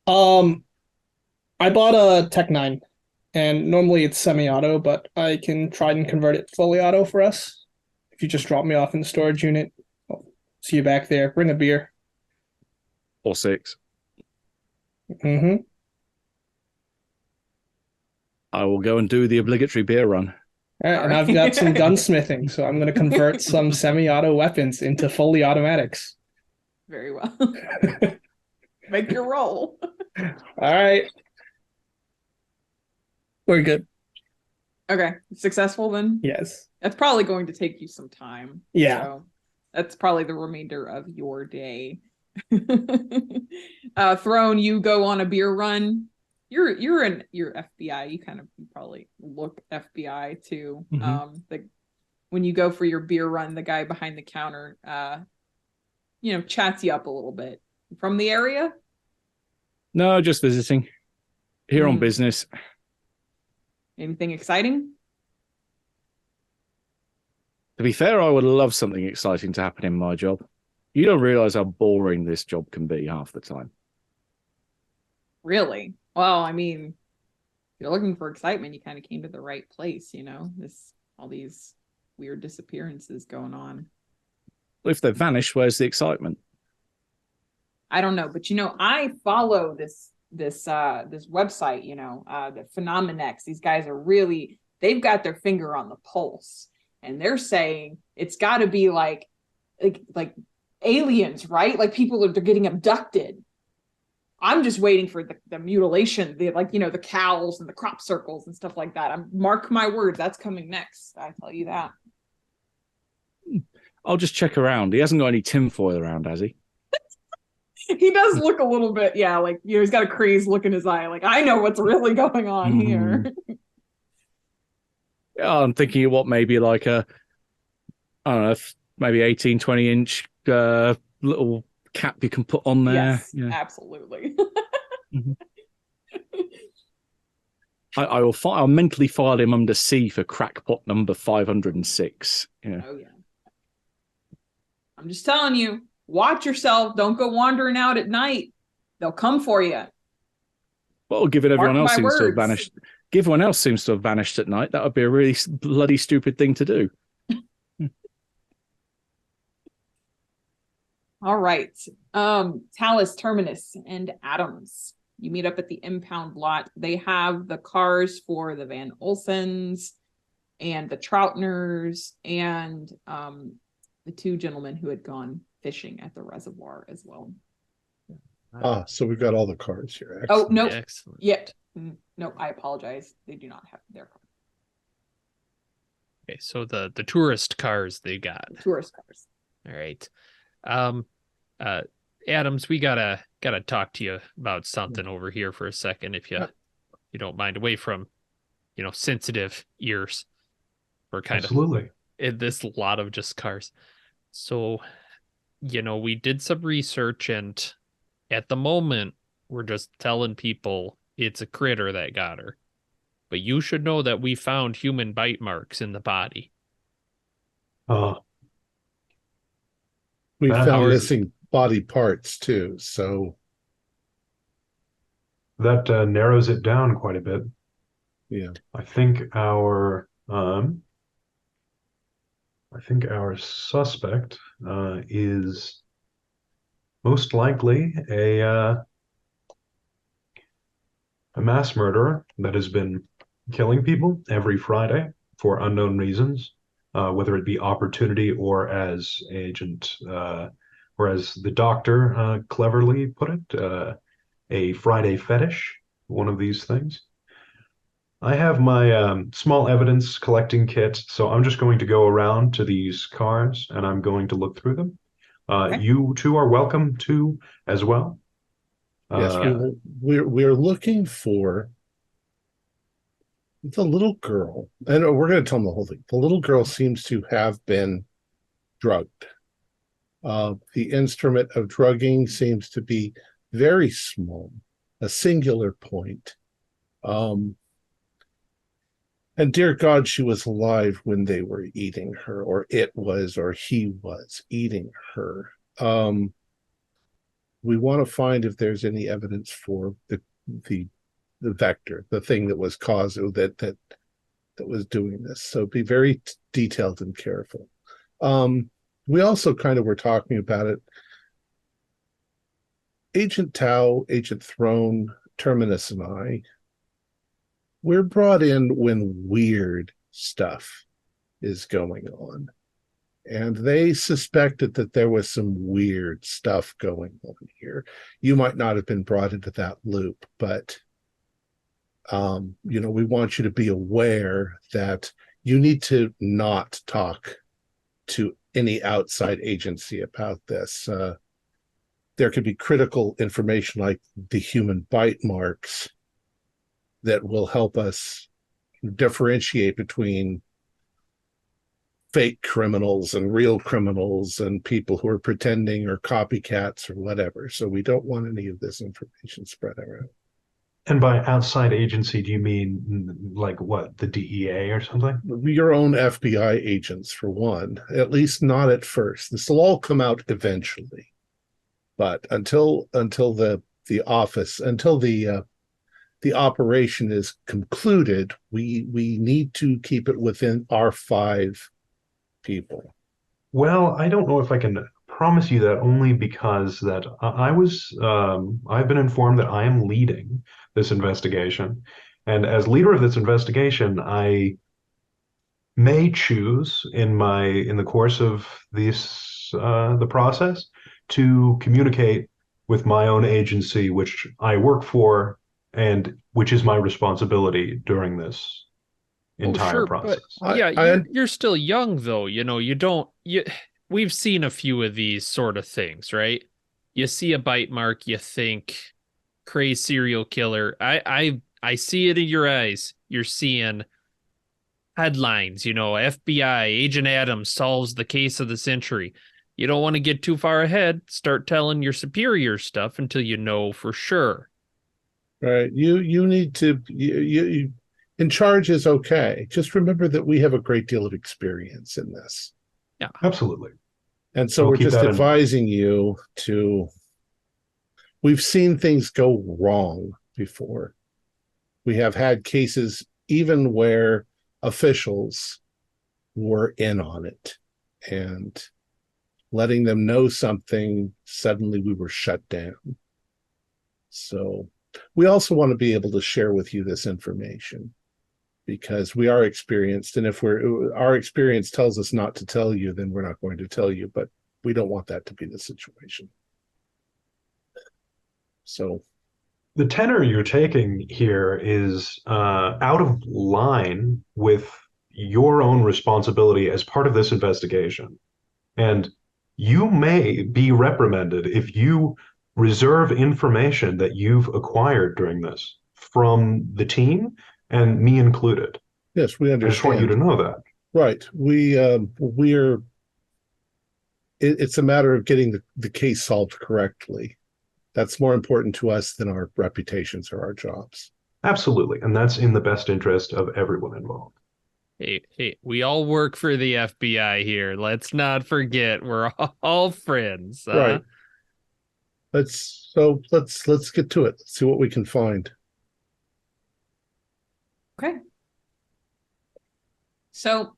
I bought a Tech 9, and normally it's semi-auto, but I can try and convert it fully auto for us. If you just drop me off in the storage unit, I'll see you back there. Bring a beer. Or 6. Mm-hmm. I will go and do the obligatory beer run. And I've got some gunsmithing, so I'm going to convert some semi-auto weapons into fully automatics. Very well. Make your roll. All right. We're good. Okay. Successful then? Yes. That's probably going to take you some time. Yeah. So that's probably the remainder of your day. Throne, you go on a beer run. You're FBI. You probably look FBI too. Mhm. When you go for your beer run, the guy behind the counter chats you up a little bit. From the area? No, just visiting. Here on business. Anything exciting? To be fair, I would love something exciting to happen in my job. You don't realize how boring this job can be half the time. Really? Well, I mean, if you're looking for excitement, you kind of came to the right place, all these weird disappearances going on. Well, if they vanish, where's the excitement? I don't know, but I follow this website, the Phenomenex. These guys they've got their finger on the pulse, and they're saying it's got to be like aliens, right? Like they're getting abducted. I'm just waiting for the mutilation, the cowls and the crop circles and stuff like that. Mark my words, that's coming next. I tell you that. I'll just check around. He hasn't got any tinfoil around, has he? He does look a little bit, yeah, he's got a crazed look in his eye. Like, I know what's really going on here. Yeah, I'm thinking of what maybe like I don't know, maybe 18, 20-inch little cap you can put on there. Yes, Yeah. absolutely. I'll mentally file him under C for crackpot number 506. Yeah. Oh yeah. I'm just telling you, watch yourself. Don't go wandering out at night. They'll come for you. Well, given everyone Mark else my seems to have words. vanished, Everyone else seems to have vanished at night. That would be a really bloody stupid thing to do. All right. Talus, Terminus, and Adams. You meet up at the impound lot. They have the cars for the Van Olsens and the Troutners and the two gentlemen who had gone fishing at the reservoir as well. So we've got all the cars here. Oh, Excellent. no. Excellent. Yet. No, I apologize. They do not have their car. Okay, so the tourist cars they got. Tourist cars. All right. Adams, we gotta talk to you about something over here for a second, if you don't mind, away from sensitive ears. We're kind Absolutely. of in this lot of just cars. So, we did some research, and at the moment, we're just telling people it's a critter that got her. But you should know that we found human bite marks in the body. We That found was- missing body parts too. So That narrows it down quite a bit. yeah, I think our suspect is most likely a mass murderer that has been killing people every Friday for unknown reasons, whether it be opportunity or as or as the doctor cleverly put it, a Friday fetish, one of these things. I have my small evidence collecting kit, so I'm just going to go around to these cars and I'm going to look through them. Okay. You two are welcome to as well. yes, we're looking for the little girl, and we're going to tell them the whole thing. The little girl seems to have been drugged. The instrument of drugging seems to be very small, a singular point. And dear God, she was alive when they were eating her, or it was, or he was eating her. We want to find if there's any evidence for the vector, the thing that was causing that was doing this. So be very detailed and careful. We also kind of were talking about it. Agent Tau, Agent Throne, Terminus, and I, we're brought in when weird stuff is going on. And they suspected that there was some weird stuff going on here. You might not have been brought into that loop, but we want you to be aware that you need to not talk to any outside agency about this. There could be critical information like the human bite marks that will help us differentiate between fake criminals and real criminals and people who are pretending or copycats or whatever. So we don't want any of this information spread around. And by outside agency, do you mean like what, the DEA or something? Your own FBI agents, for one, at least not at first. This will all come out eventually. But until the operation is concluded, we need to keep it within our 5 people. Well, I don't know if I can promise you that, only because that I've been informed that I am leading this investigation. And as leader of this investigation, I may choose in the course of the process to communicate with my own agency, which I work for, and which is my responsibility during this entire process. But you're still young, though. We've seen a few of these sort of things, right? You see a bite mark, you think crazed serial killer. I see it in your eyes. You're seeing headlines, FBI Agent Adams solves the case of the century. You don't want to get too far ahead. Start telling your superior stuff until you know for sure. Right. You need to you in charge is okay. Just remember that we have a great deal of experience in this. Yeah, absolutely. And so I'll we're keep just that in advising you to. We've seen things go wrong before. We have had cases even where officials were in on it, and letting them know something, suddenly we were shut down. So we also want to be able to share with you this information because we are experienced. And if our experience tells us not to tell you, then we're not going to tell you, but we don't want that to be the situation. So the tenor you're taking here is out of line with your own responsibility as part of this investigation. And you may be reprimanded if you reserve information that you've acquired during this from the team and me included. yes, we I understand. just want you to know that. Right. We're it's a matter of getting the case solved correctly. That's more important to us than our reputations or our jobs. Absolutely. And that's in the best interest of everyone involved. Hey, we all work for the FBI here. Let's not forget we're all friends. Right. Let's get to it. Let's see what we can find. Okay. So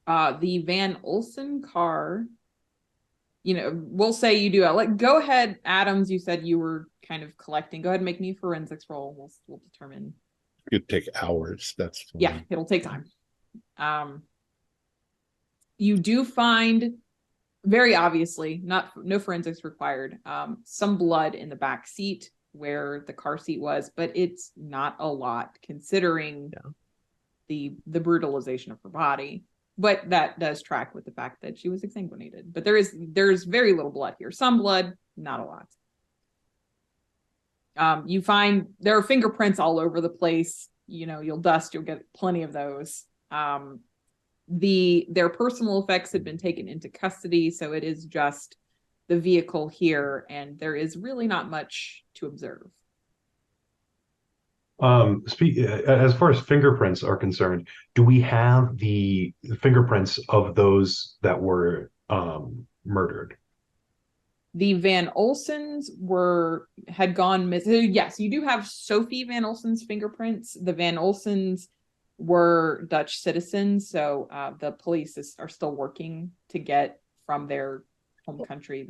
the Van Olsen car, we'll say you do go ahead, Adams, you said you were kind of collecting. Go ahead and make me a forensics roll. We'll determine. It'd take hours. That's fine. Yeah, it'll take time. You do find, very obviously, no forensics required, some blood in the back seat where the car seat was, but it's not a lot considering the brutalization of her body. But that does track with the fact that she was exsanguinated. But there's very little blood here. Some blood, not a lot. You find there are fingerprints all over the place. You'll get plenty of those. Their personal effects had been taken into custody, so it is just the vehicle here, and there is really not much to observe. As far as fingerprints are concerned, do we have the fingerprints of those that were murdered? The Van Olsens had gone missing. Yes, you do have Sophie Van Olsen's fingerprints. The Van Olsens were Dutch citizens, so the police are still working to get from their home country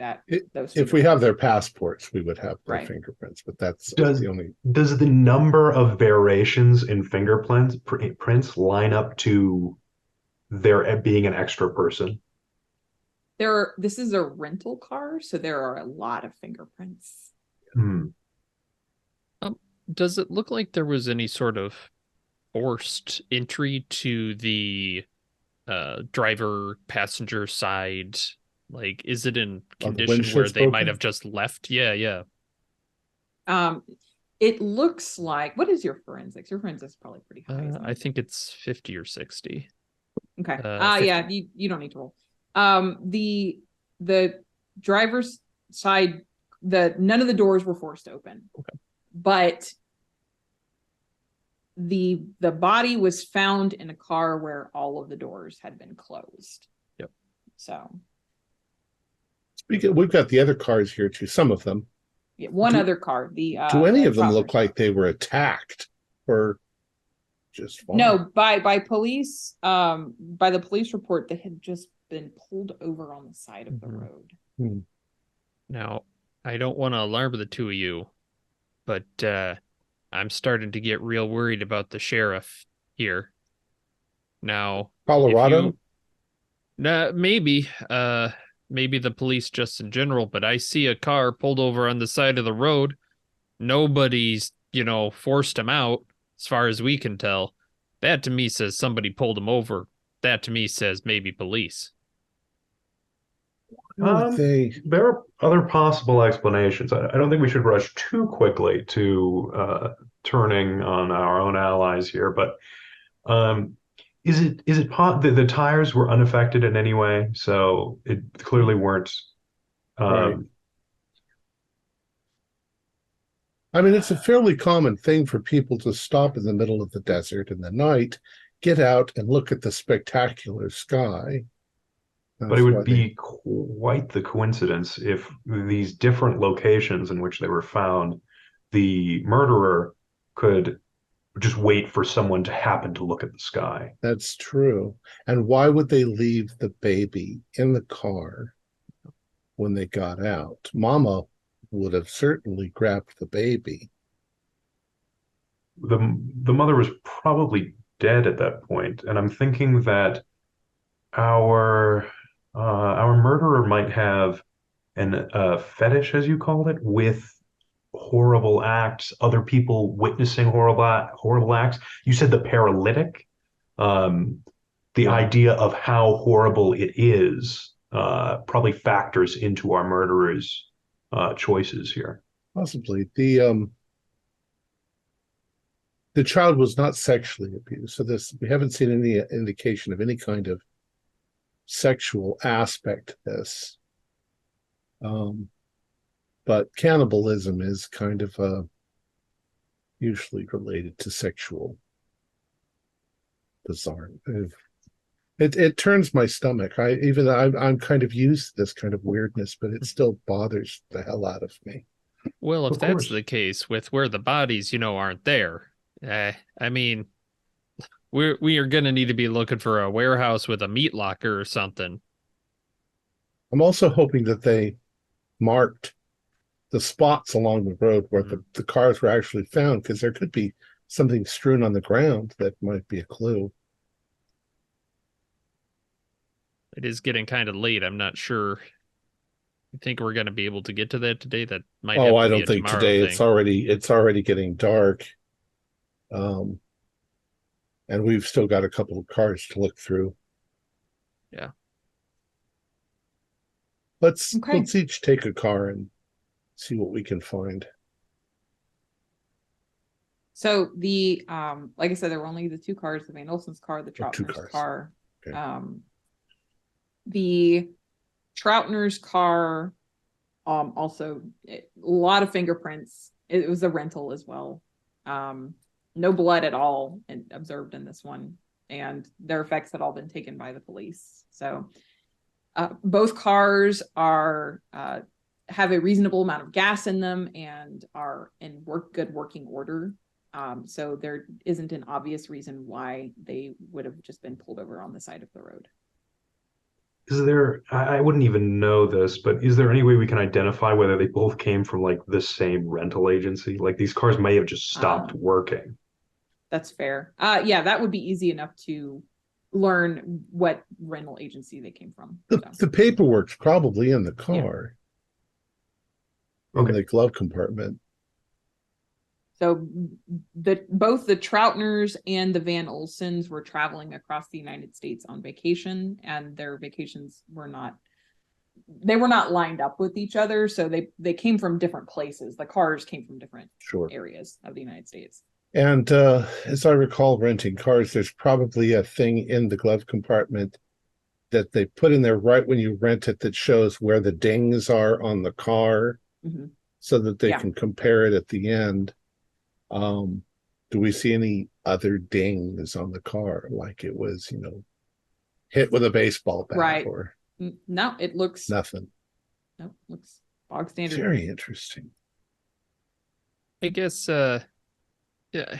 those. If we have their passports, we would have their Right. fingerprints, but that's Does the only. the number of variations in fingerprints prints line up to there being an extra person? This is a rental car, so there are a lot of fingerprints. Does it look like there was any sort of forced entry to the driver passenger side? Like, is it in condition where they might have just left? Yeah. It looks like, what is your forensics? Your forensics is probably pretty high. I think it's 50 or 60. Okay. 50. Yeah, you don't need to roll. The driver's side, none of the doors were forced open. Okay. But the body was found in a car where all of the doors had been closed. Yep. So We've got the other cars here too. Some of them. yeah, other car. Do any of them look like they were attacked or just fine? No, by police, by the police report, they had just been pulled over on the side of the road. Now, I don't want to alarm the two of you, but I'm starting to get real worried about the sheriff here. Now, Colorado? Maybe the police just in general, but I see a car pulled over on the side of the road. Nobody's, forced him out, as far as we can tell. That to me says somebody pulled him over. That to me says maybe police. There are other possible explanations. I don't think we should rush too quickly to turning on our own allies here, but is it the tires were unaffected in any way? So it clearly weren't. Right. I mean, it's a fairly common thing for people to stop in the middle of the desert in the night, get out and look at the spectacular sky. But it would be quite the coincidence if these different locations in which they were found, the murderer could just wait for someone to happen to look at the sky. That's true. And why would they leave the baby in the car when they got out? Mama would have certainly grabbed the baby. The mother was probably dead at that point, and I'm thinking that our murderer might have an fetish, as you called it, with horrible acts, other people witnessing horrible acts. You said the paralytic. The idea of how horrible it is probably factors into our murderer's choices here. Possibly. The child was not sexually abused, so we haven't seen any indication of any kind of sexual aspect to this. But cannibalism is kind of usually related to sexual bizarre. It turns my stomach. I'm kind of used to this kind of weirdness, but it still bothers the hell out of me. Well, if Of that's course. the case with where the bodies, aren't there, I mean, we are gonna need to be looking for a warehouse with a meat locker or something. I'm also hoping that they marked the spots along the road where the cars were actually found, because there could be something strewn on the ground that might be a clue. It is getting kind of late. I'm not sure. I think we're going to be able to get to that today. That might have Oh, to I be don't a think tomorrow today. thing. It's already getting dark. And we've still got a couple of cars to look through. Yeah. Let's Okay. each take a car and see what we can find. So the like I said, there were only the two cars, the Van Olsen's car, the Oh, two Troutner's cars. car. Okay. The Troutner's car, also a lot of fingerprints. It was a rental as well. No blood at all observed in this one, and their effects had all been taken by the police. So both cars are have a reasonable amount of gas in them and are in good working order. So there isn't an obvious reason why they would have just been pulled over on the side of the road. Is there, I wouldn't even know this, but is there any way we can identify whether they both came from like the same rental agency? Like these cars may have just stopped working. That's fair. Yeah, that would be easy enough to learn what rental agency they came from. The paperwork's probably in the car. Yeah. In the glove compartment. So both the Troutners and the Van Olsens were traveling across the United States on vacation, and their vacations were not lined up with each other. So they came from different places. The cars came from different areas of the United States. And as I recall renting cars, there's probably a thing in the glove compartment that they put in there right when you rent it that shows where the dings are on the car, so that they can compare it at the end. Do we see any other dings on the car, like it was, hit with a baseball bat? Right. Or no, it looks nothing. No, looks bog standard. Very interesting. I guess yeah.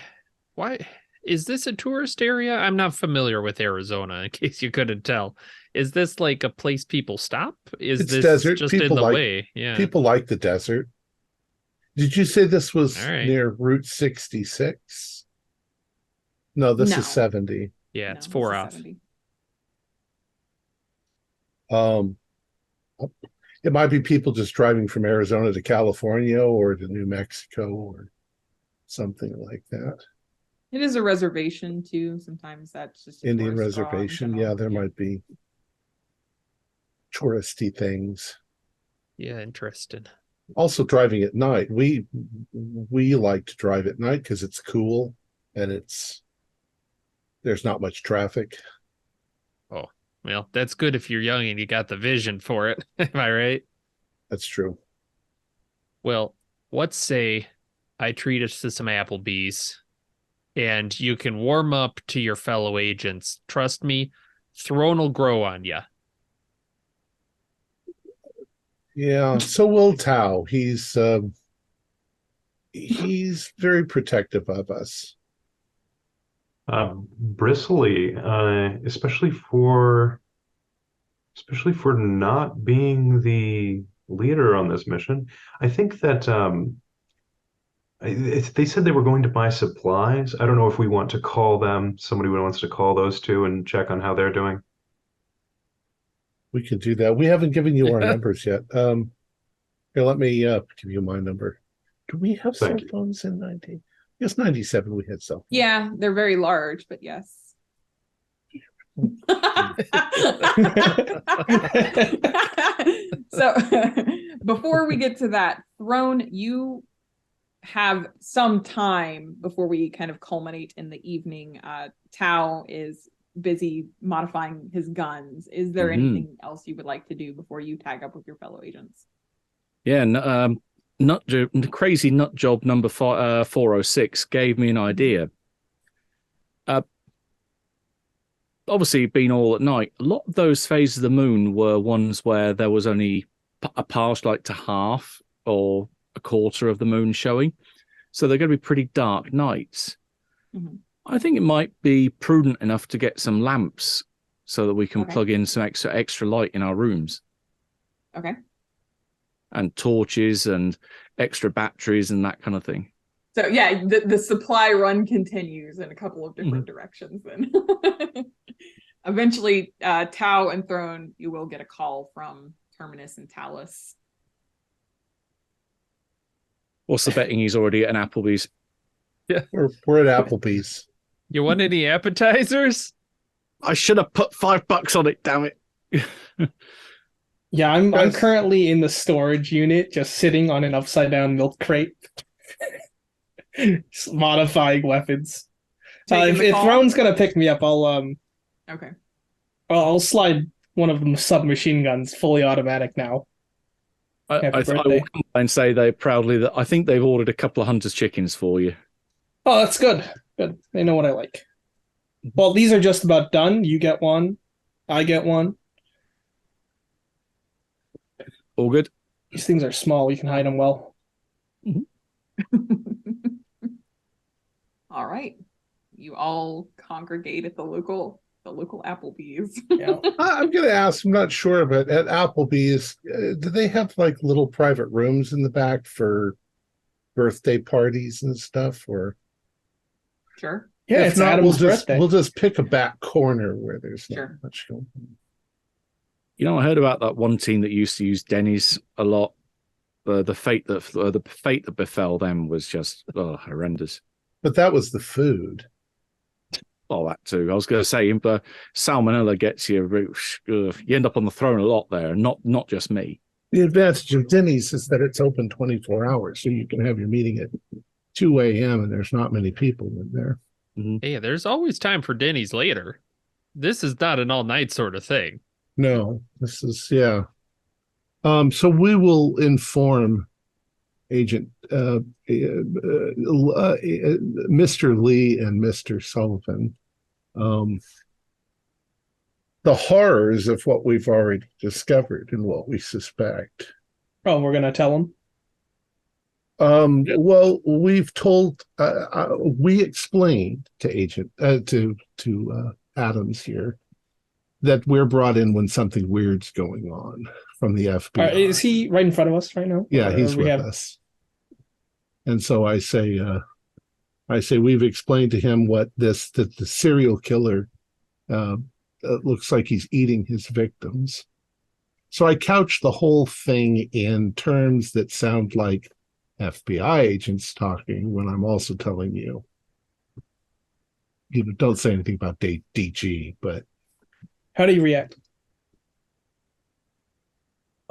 Why is this a tourist area? I'm not familiar with Arizona, in case you couldn't tell. Is this like a place people stop? Is It's this desert. just People in the like, way? Yeah. People like the desert. Did you say this was right. near Route 66? No, this is 70. Yeah, it's 4 off. 70. It might be people just driving from Arizona to California or to New Mexico or something like that. It is a reservation too. Sometimes that's just a Indian tourist draw in reservation. general. Yeah, there might be touristy things. Yeah, interesting. Also, driving at night. We like to drive at night because it's cool and there's not much traffic. Oh, well, that's good if you're young and you got the vision for it. Am I right? That's true. Well, let's say I treat us to some Applebee's and you can warm up to your fellow agents. Trust me, throne will grow on you. Yeah, so will Tao. He's very protective of us. Bristly, especially for not being the leader on this mission. I think that they said they were going to buy supplies. I don't know if we want to call them. Somebody wants to call those two and check on how they're doing. We can do that. We haven't given you our numbers yet. Here, let me give you my number. Do we have cell Thank you. phones in 90? Yes, 97 we had cell phones. Yeah, they're very large, but yes. So before we get to that, Throne, you have some time before we kind of culminate in the evening. Tao is busy modifying his guns. Is there anything else you would like to do before you tag up with your fellow agents? Yeah, crazy nut job number 406 gave me an idea. Obviously, being all at night, a lot of those phases of the moon were ones where there was only a partial, like to half or a quarter of the moon showing. So they're going to be pretty dark nights. Mm-hmm. I think it might be prudent enough to get some lamps so that we can plug in some extra light in our rooms. Okay. And torches and extra batteries and that kind of thing. So yeah, the supply run continues in a couple of different directions then. Eventually, Tao and Throne, you will get a call from Terminus and Talus. What's the betting he's already at an Applebee's? Yeah, we're at Applebee's. You want any appetizers? I should have put $5 on it, damn it. Yeah, I'm currently in the storage unit, just sitting on an upside down milk crate. Just modifying weapons. If Throne's gonna pick me up, I'll slide one of the submachine guns, fully automatic now. I will come and say they proudly that I think they've ordered a couple of Hunter's chickens for you. Oh, that's good. Good. They know what I like. Well, these are just about done. You get one. I get one. All good. These things are small. You can hide them well. All right. You all congregate at the local Applebee's. Yeah. I'm going to ask, I'm not sure, but at Applebee's, do they have like little private rooms in the back for birthday parties and stuff? Or sure. Yeah, if it's not, Adam's birthday. We'll just pick a back corner where there's not Sure. much going on. You know, I heard about that one team that used to use Denny's a lot. The fate that befell them was just horrendous. But that was the food. Oh, that too. I was going to say, salmonella gets you. You end up on the throne a lot there, not just me. The advantage of Denny's is that it's open 24 hours, so you can have your meeting at 2 a.m. and there's not many people in there. Mm-hmm. Hey, there's always time for Denny's later. This is not an all-night sort of thing. No, this is, yeah. So we will inform Agent Mr. Lee and Mr. Sullivan the horrors of what we've already discovered and what we suspect. Oh, we're gonna tell them. Well, we've told, we explained to Adams here that we're brought in when something weird's going on from the FBI. Is he right in front of us right now? Yeah, he's with us. And so I say we've explained to him that the serial killer looks like he's eating his victims. So I couch the whole thing in terms that sound like FBI agents talking when I'm also telling you, don't say anything about how DG, but. do you react?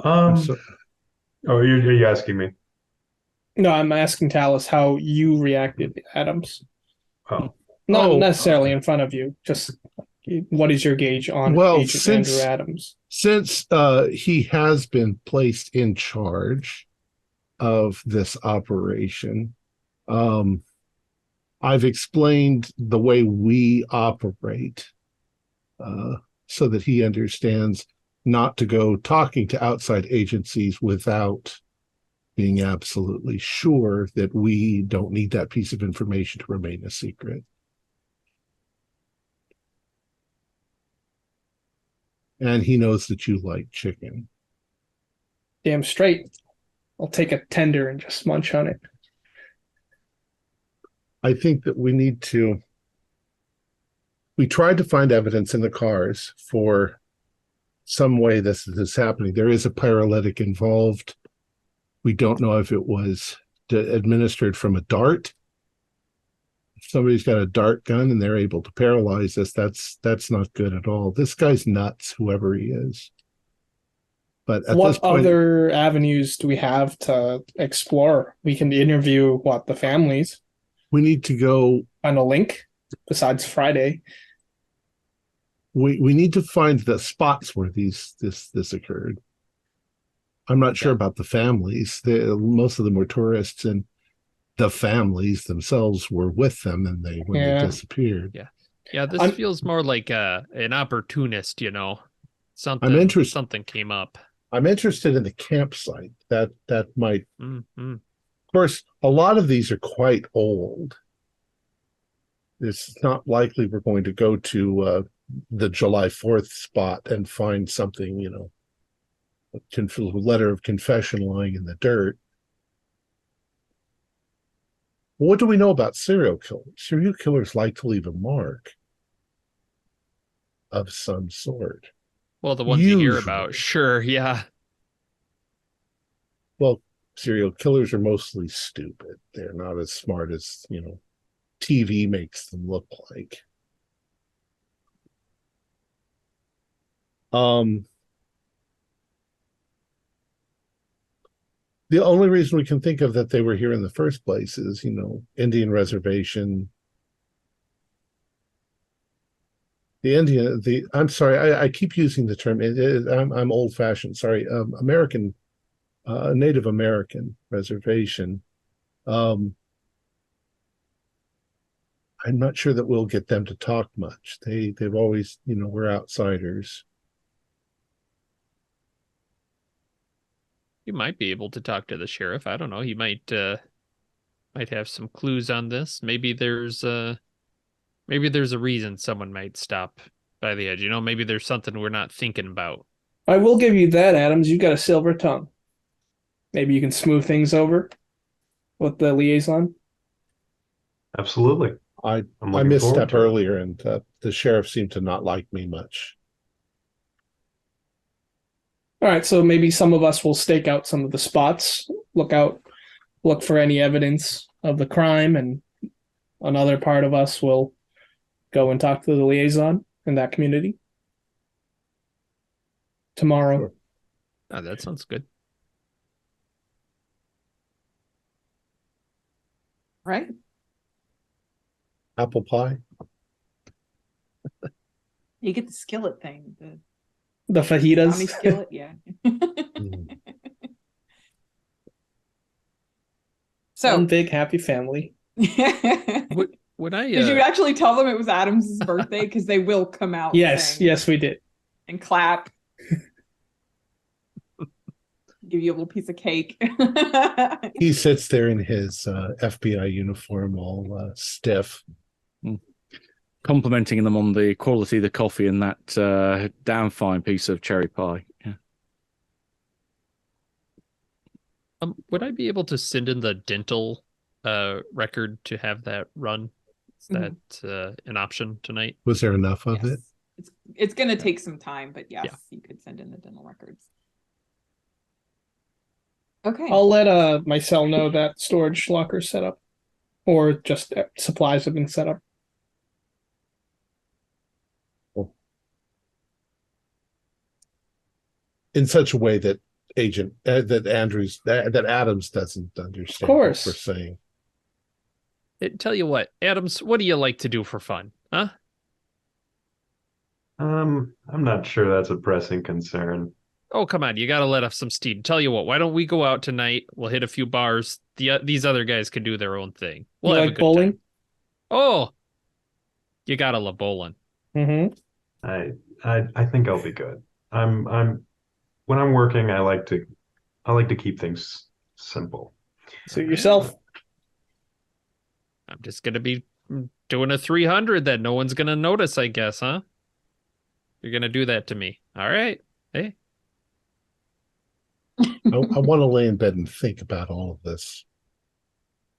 Are you asking me? No, I'm asking Talus how you reacted, Adams. Oh. Not necessarily in front of you, just what is your gauge on Agent Andrew Adams? Since he has been placed in charge of this operation, I've explained the way we operate so that he understands not to go talking to outside agencies without being absolutely sure that we don't need that piece of information to remain a secret. And he knows that you like chicken. Damn straight. I'll take a tender and just munch on it. I think that we tried to find evidence in the cars for some way this is happening. There is a paralytic involved. We don't know if it was administered from a dart. If somebody's got a dart gun and they're able to paralyze us, that's not good at all. This guy's nuts, whoever he is. But at What this point, other avenues do we have to explore? We can interview the families. we need to go. On a link besides Friday. We need to find the spots where this occurred. I'm not sure about the families. Most of them were tourists, and the families themselves were with them, and when they disappeared. Yeah, this feels more like an opportunist, Something came up. I'm interested in the campsite. That might. Mm-hmm. Of course, a lot of these are quite old. It's not likely we're going to go to the July 4th spot and find something, a letter of confession lying in the dirt. Well, what do we know about serial killers? Serial killers like to leave a mark of some sort. Well, the ones you hear about, sure, yeah. Well, serial killers are mostly stupid. They're not as smart as, TV makes them look like. The only reason we can think of that they were here in the first place is, Indian reservation. I'm sorry, I keep using the term. I'm old fashioned. Sorry, American, Native American reservation. I'm not sure that we'll get them to talk much. They've always, we're outsiders. You might be able to talk to the sheriff. I don't know. He might have some clues on this. Maybe there's a reason someone might stop by the edge. Maybe there's something we're not thinking about. I will give you that, Adams. You've got a silver tongue. Maybe you can smooth things over with the liaison. Absolutely. I misstepped earlier, and the sheriff seemed to not like me much. All right, so maybe some of us will stake out some of the spots, look for any evidence of the crime, and another part of us will go and talk to the liaison in that community tomorrow. Sure. Oh, that sounds good. Right. Apple pie. You get the skillet thing. The fajitas. Tommy skillet, yeah. So one big happy family. Would I? Did you actually tell them it was Adam's birthday? Because they will come out. Yes, we did. And clap. Give you a little piece of cake. He sits there in his FBI uniform, all stiff. Complimenting them on the quality of the coffee and that damn fine piece of cherry pie. Yeah. Would I be able to send in the dental record to have that run? Is that an option tonight? Was there enough of it? It's going to take some time, but yes, you could send in the dental records. Okay. I'll let my cell know that storage locker's set up, or just supplies have been set up. In such a way that that Adams doesn't understand what we're saying. Tell you what, Adams, what do you like to do for fun, huh? I'm not sure that's a pressing concern. Oh, come on, you gotta let off some steam. Tell you what, why don't we go out tonight? We'll hit a few bars. These other guys can do their own thing. We'll you have like a good bowling? time. Oh, you gotta love bowling. Mm-hmm. I think I'll be good. When I'm working, I like to keep things simple. Suit yourself. I'm just gonna be doing a 300 that no one's gonna notice, I guess, huh? You're gonna do that to me. All right. Hey. I want to lay in bed and think about all of this.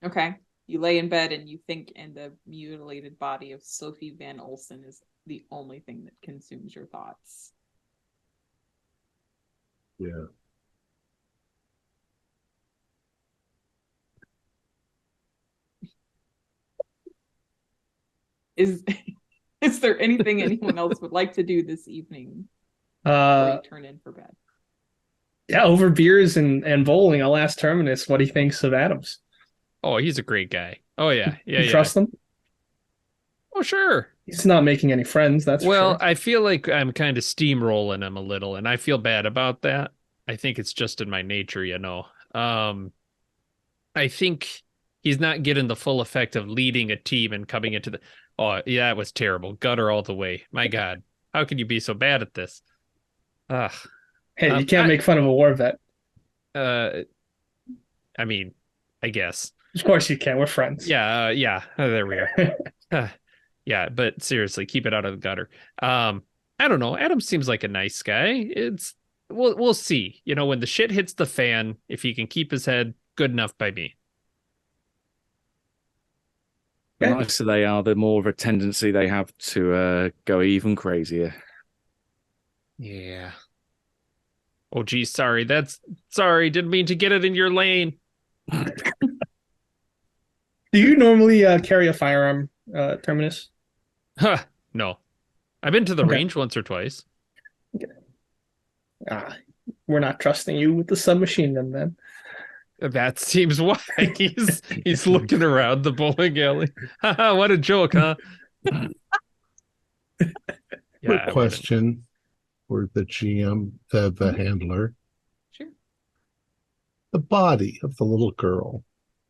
Okay. You lay in bed and you think, and the mutilated body of Sophie Van Olsen is the only thing that consumes your thoughts. Yeah. Is there anything anyone else would like to do this evening before Uh, you turn in for bed? yeah, over beers and bowling, I'll ask Terminus what he thinks of Adams. Oh, he's a great guy. Oh yeah. Yeah, You yeah. trust him? Oh, sure. He's not making any friends, that's for Well, sure. I feel like I'm kind of steamrolling him a little, and I feel bad about that. I think it's just in my nature, you know. I think he's not getting the full effect of leading a team and coming into the. Oh, yeah, it was terrible. Gutter all the way. My God, how can you be so bad at this? Ugh. Hey, you can't make fun of a war vet. I mean, I guess. Of course you can. We're friends. Yeah, yeah. There we are. Yeah, but seriously, keep it out of the gutter. I don't know. Adam seems like a nice guy. We'll see. You know, when the shit hits the fan, if he can keep his head, good enough by me. The Yeah. nicer they are, the more of a tendency they have to go even crazier. Yeah. Oh, geez, sorry. Sorry. Didn't mean to get it in your lane. Do you normally carry a firearm, Terminus? Huh. No. I've been to the Okay. range once or twice. We're not trusting you with the submachine gun then. That seems why he's looking around the bowling alley. Haha, what a joke, huh? Quick I wouldn't. question for the GM, the handler. Sure. The body of the little girl.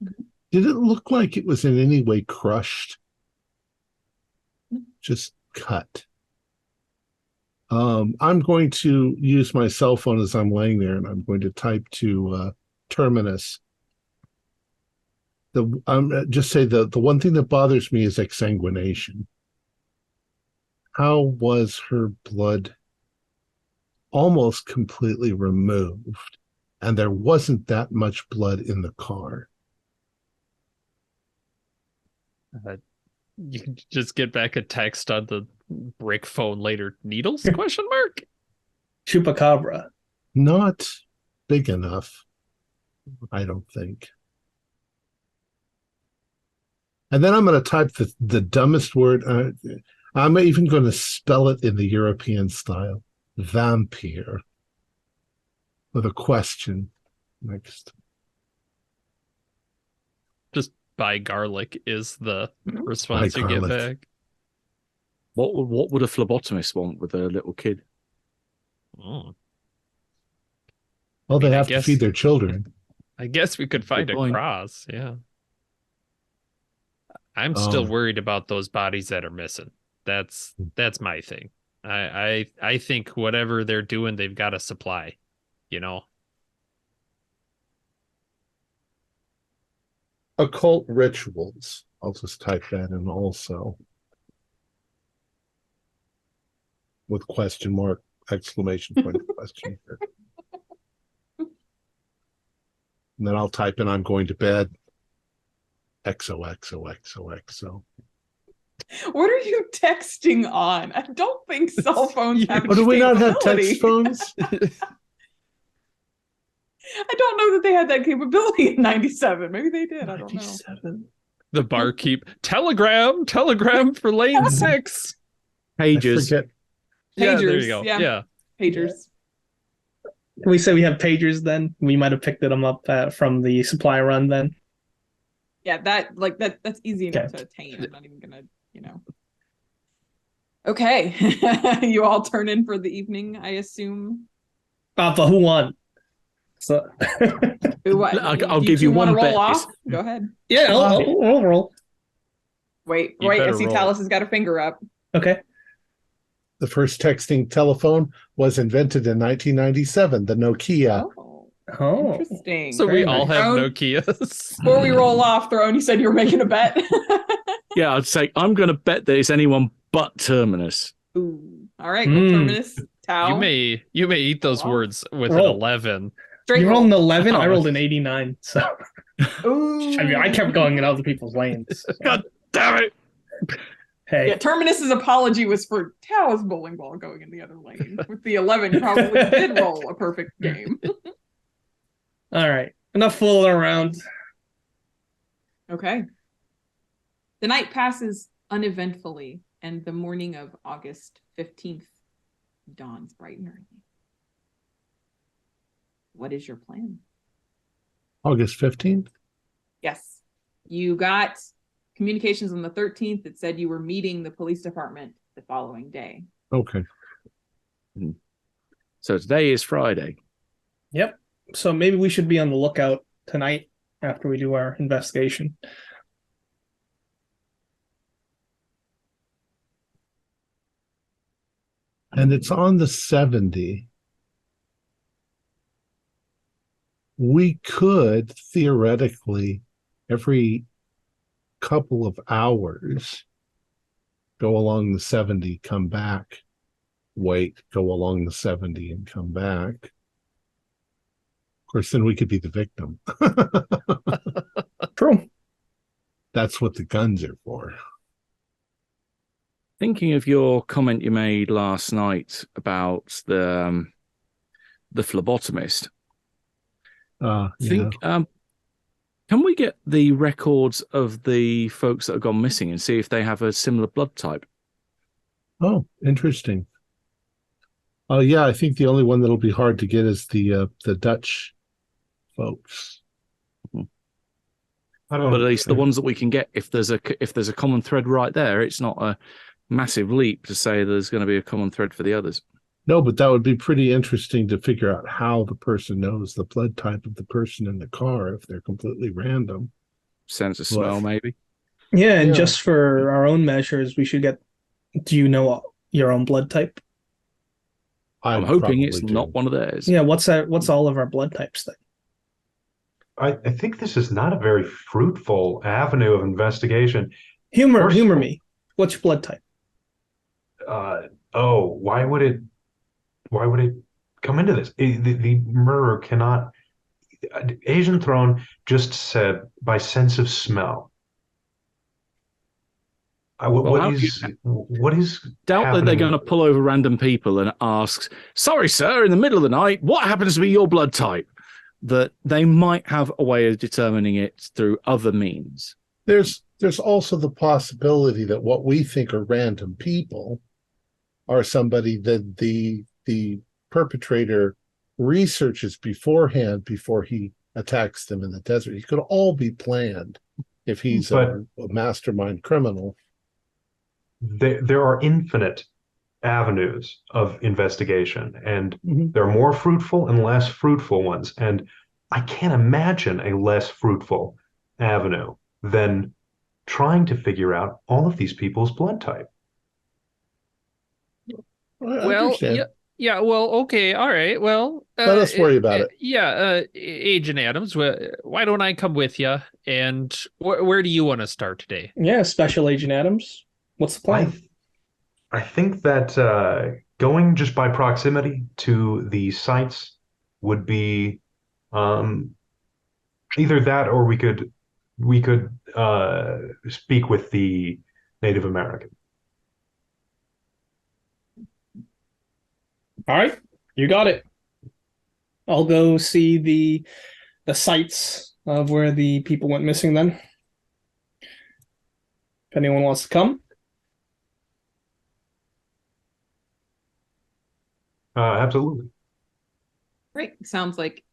Mhm. Did it look like it was in any way crushed? Just cut. I'm going to use my cell phone as I'm laying there, and I'm going to type to Terminus. Just say the one thing that bothers me is exsanguination. How was her blood almost completely removed, and there wasn't that much blood in the car? You can just get back a text on the brick phone later. Needles? Question mark. Chupacabra. Not big enough, I don't think. And then I'm going to type the dumbest word. I'm even going to spell it in the European style. Vampire. With a question next. Just buy garlic is the response Buy you get garlic. back. What would a phlebotomist want with a little kid? Oh, Well, they mean, I have to guess- feed their children. I guess we could find a point. cross. Yeah. I'm still Oh. worried about those bodies that are missing. That's my thing. I think whatever they're doing, they've got a supply, you know. Occult rituals. I'll just type that in also. With question mark, exclamation point, question mark. And then I'll type in I'm going to bed. XOXOXOXO. What are you texting on? I don't think cell phones have. Oh, do we not have capability. text phones? I don't know that they had that capability in '97. Maybe they did. I don't know. 97. The barkeep telegram for lane 6. I Pages. forget. Yeah, there Pagers, you go. yeah. Yeah. Pagers. Can we say we have pagers then? We might have picked them up from the supply run then. Yeah, that's easy enough Okay. to attain. I'm not even gonna, Okay. You all turn in for the evening, I assume. But who won? So I'll Do give you wanna one roll bet. off? Go ahead. yeah, I'll roll. Wait, You I better see roll. Talus has got a finger up. Okay. The first texting telephone was invented in 1997, the Nokia. Oh. Interesting. So we Very all nice. have Throne, Nokias. Before we roll off, Throne, you said you were making a bet. Yeah, I'd say I'm going to bet that it's anyone but Terminus. Ooh. All right, well, Mm. Terminus, Tau. You may eat those Wow. words with an Roll. 11. Straight You rolled an roll. 11. I Oh. rolled an 89. So Ooh. I mean, I kept going in other people's lanes. So. God damn it! Hey, Yeah, Terminus's apology was for Tau's bowling ball going in the other lane. With the 11, you probably did roll a perfect game. all right. Enough fooling around. Okay. The night passes uneventfully, and the morning of August 15th dawns bright and early. What is your plan? August 15th? Yes. You got communications on the 13th that said you were meeting the police department the following day. Okay. So today is Friday. Yep. So maybe we should be on the lookout tonight after we do our investigation. And it's on the 70. We could theoretically, every couple of hours, go along the 70, come back, wait, go along the 70 and come back. Of course, then we could be the victim. True. That's what the guns are for. Thinking of your comment you made last night about the phlebotomist, Yeah. can we get the records of the folks that have gone missing and see if they have a similar blood type? Oh, interesting. Oh, yeah, I think the only one that'll be hard to get is the Dutch folks. I don't. But at least the ones that we can get, if there's a common thread right there, it's not a massive leap to say there's going to be a common thread for the others. No, but that would be pretty interesting to figure out how the person knows the blood type of the person in the car if they're completely random. Sense of smell, maybe. Yeah, and Yeah. just for our own measures, we should get. Do you know your own blood type? I'm hoping it's probably not do. one of theirs. Yeah, what's that? What's all of our blood types then? I think this is not a very fruitful avenue of investigation. Humor First of all- me. What's your blood type? Why would it come into this? The murderer cannot. Asian Throne just said by sense of smell. What is Doubt that they're happening? going to pull over random people and ask, "Sorry, sir, in the middle of the night, what happens to be your blood type?" That they might have a way of determining it through other means. There's also the possibility that what we think are random people are somebody that the perpetrator researches beforehand before he attacks them in the desert. It could all be planned if he's a mastermind criminal. There are infinite avenues of investigation, and Mhm. there are more fruitful and less fruitful ones. And I can't imagine a less fruitful avenue than trying to figure out all of these people's blood type. I Well, understand. yeah, well, okay, all right. Well, Let us worry about it. Yeah, Agent Adams, why don't I come with you? And where do you want to start today? Yeah, Special Agent Adams. What's the plan? I think that going just by proximity to the sites would be either that, or we could speak with the Native American. All right, you got it. I'll go see the sites of where the people went missing then. If anyone wants to come. Absolutely. Great. Sounds like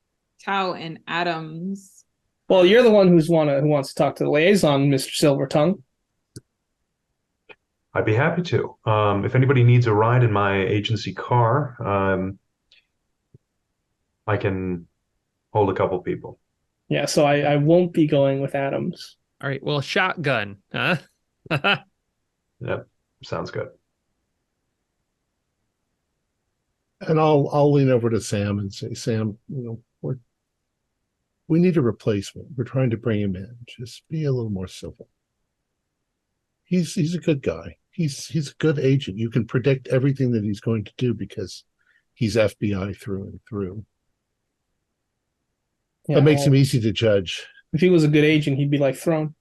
Tau and Adams. Well, you're the one who wants to talk to the liaison, Mr. Silvertongue. I'd be happy to. If anybody needs a ride in my agency car, I can hold a couple people. Yeah, so I won't be going with Adams. All right, well, shotgun, huh? Yep, sounds good. And I'll lean over to Sam and say, Sam, we need a replacement. We're trying to bring him in. Just be a little more civil. He's a good guy. He's a good agent. You can predict everything that he's going to do because he's FBI through and through. Yeah, That makes well, him easy to judge. if he was a good agent, he'd be like Throm.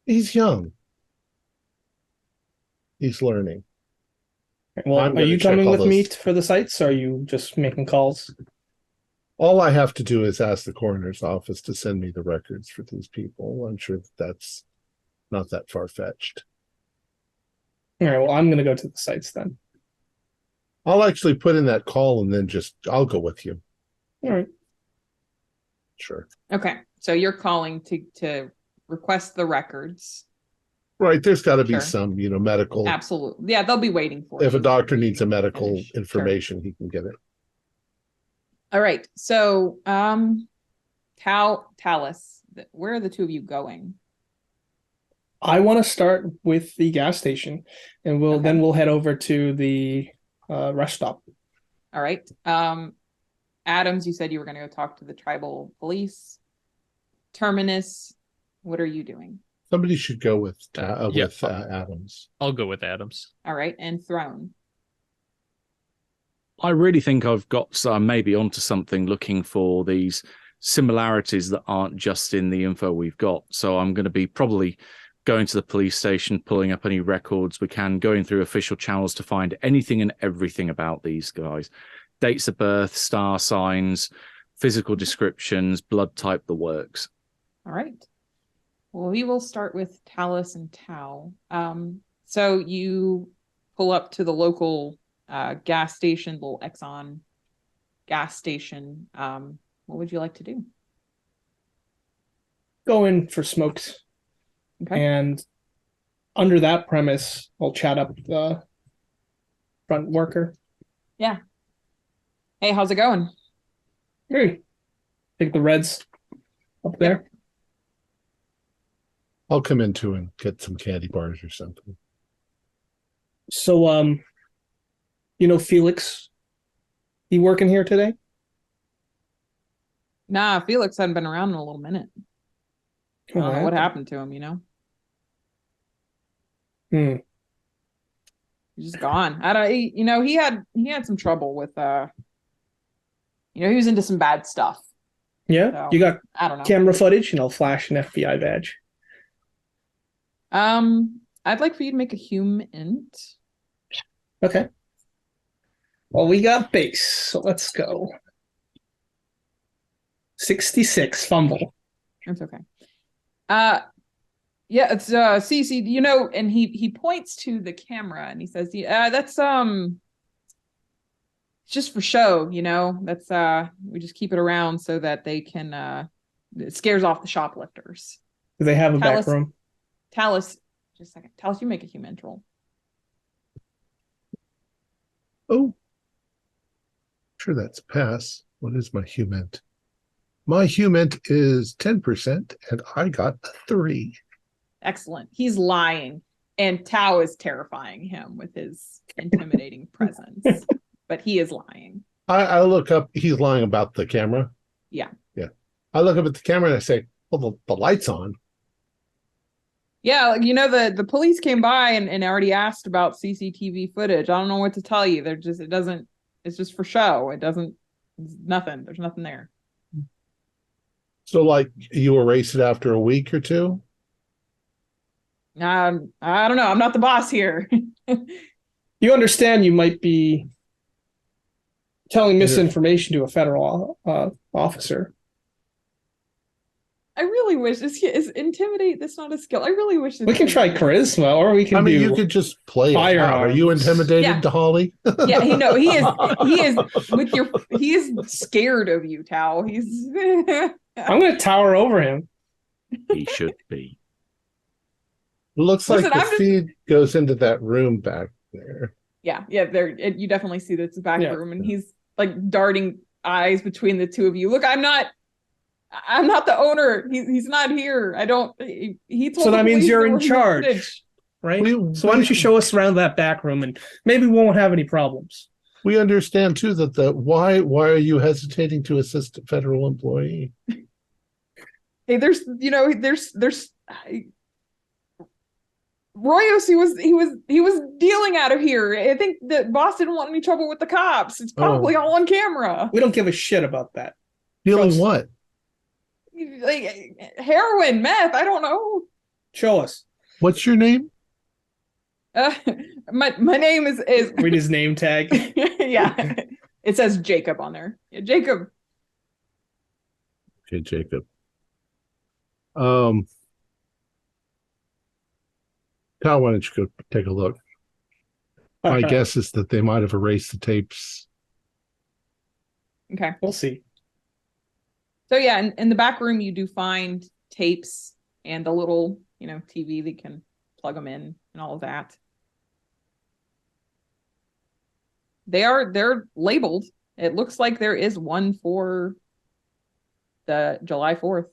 He's young. He's learning. Well, I'm are gonna you check coming all with me those. for the sites? Or are you just making calls? All I have to do is ask the coroner's office to send me the records for these people. I'm sure that's not that far-fetched. All right. Well, I'm going to go to the sites then. I'll actually put in that call and then I'll go with you. All right. Sure. Okay, so you're calling to request the records. Right. There's got to be Sure. some, medical. Absolutely. Yeah, they'll be waiting for If you. a doctor needs a medical Finish. Sure. information, he can get it. All right. So, Talus, where are the two of you going? I want to start with the gas station, and Okay. we'll head over to the rest stop. All right. Adams, you said you were going to go talk to the tribal police. Terminus, what are you doing? Somebody should go with Yeah. Adams. I'll go with Adams. All right. And Throne. I really think I've got maybe onto something looking for these similarities that aren't just in the info we've got. So I'm going to be probably going to the police station, pulling up any records we can, going through official channels to find anything and everything about these guys. Dates of birth, star signs, physical descriptions, blood type, the works. All right. Well, we will start with Talus and Tau. So you pull up to the local gas station, little Exxon gas station. What would you like to do? Go in for smokes. Okay. And under that premise, I'll chat up the front worker. Hey, how's it going? Hey, take the Reds up there. I'll come in too and get some candy bars or something. So, Felix, he working here today? Nah, Felix hadn't been around in a little minute. I don't know what happened to him, Hmm. He's just gone. He had some trouble with he was into some bad stuff. Yeah, So, you got I don't know. camera footage, and I'll flash an FBI badge. I'd like for you to make a human int. Okay. Well, we got base, so let's go. 66 fumble. That's okay. Yeah, it's CC, and he points to the camera and he says, yeah, that's it's just for show, That's we just keep it around so that they can it scares off the shoplifters. Do they have a Talus- back room? Talus, just a second. Talus, you make a human roll. Oh, sure, that's a pass. What is my human? My human is 10%, and I got a 3. Excellent. He's lying, and Tao is terrifying him with his intimidating presence. But he is lying. I look up. He's lying about the camera. Yeah. I look up at the camera and I say, "Well, the light's on." Yeah, the police came by and already asked about CCTV footage. I don't know what to tell you. It's just for show. It's nothing. There's nothing there. So, like, you erase it after a week or two? I don't know. I'm not the boss here. You understand you might be telling misinformation to a federal officer. I really wish is intimidate. That's not a skill. I really wish We can try charisma, or we can do. You could just play it out. Are you firearms. intimidated, Yeah. Holly? Yeah, he is scared of you, Tao. He's I'm going to tower over him. He should be. Looks Listen, like I'm the just- feed goes into that room back there. yeah. You definitely see that's the back Yeah. room, and he's like darting eyes between the two of you. Look, I'm not the owner. He's not here. I don't. He told. So the that means police you're there in was no charge. footage. Right? So why don't you show us around that back room, and maybe we won't have any problems. We understand too that why are you hesitating to assist a federal employee? Hey, there's Royos, he was dealing out of here. I think the boss didn't want any trouble with the cops. It's probably all on camera. We don't give a shit about that. Dealing Trust- what? Like heroin, meth, I don't know. Show us. What's your name? Uh, my name is Read his name tag. yeah. It says Jacob on there. Yeah, Jacob. Okay, Jacob. Kyle, why don't you go take a look? My guess is that they might have erased the tapes. Okay. We'll see. So yeah, in the back room you do find tapes and the little, TV that can plug them in and all of that. They're labeled. It looks like there is one for the July 4th.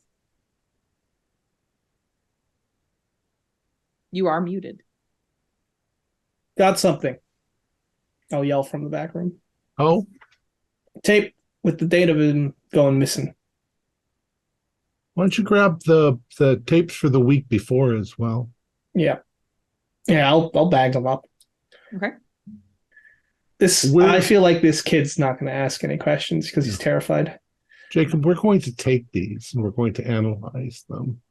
You are muted. Got something. I'll yell from the back room. Oh, Tape with the date of him going missing. why don't you grab the tapes for the week before as well? Yeah. Yeah, I'll bag them up. Okay. I feel like this kid's not going to ask any questions because he's terrified. Jacob, we're going to take these and we're going to analyze them.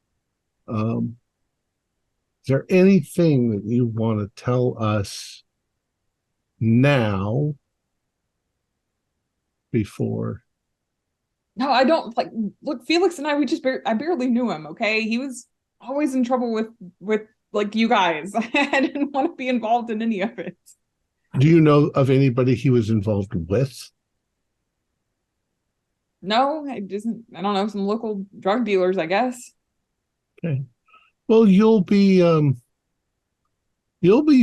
Is there anything that you want to tell us now before? No, I don't look, Felix and I, I barely knew him. Okay. He was always in trouble with like you guys. I didn't want to be involved in any of it. Do you know of anybody he was involved with? No, I don't know, some local drug dealers, I guess. Okay. Well, you'll be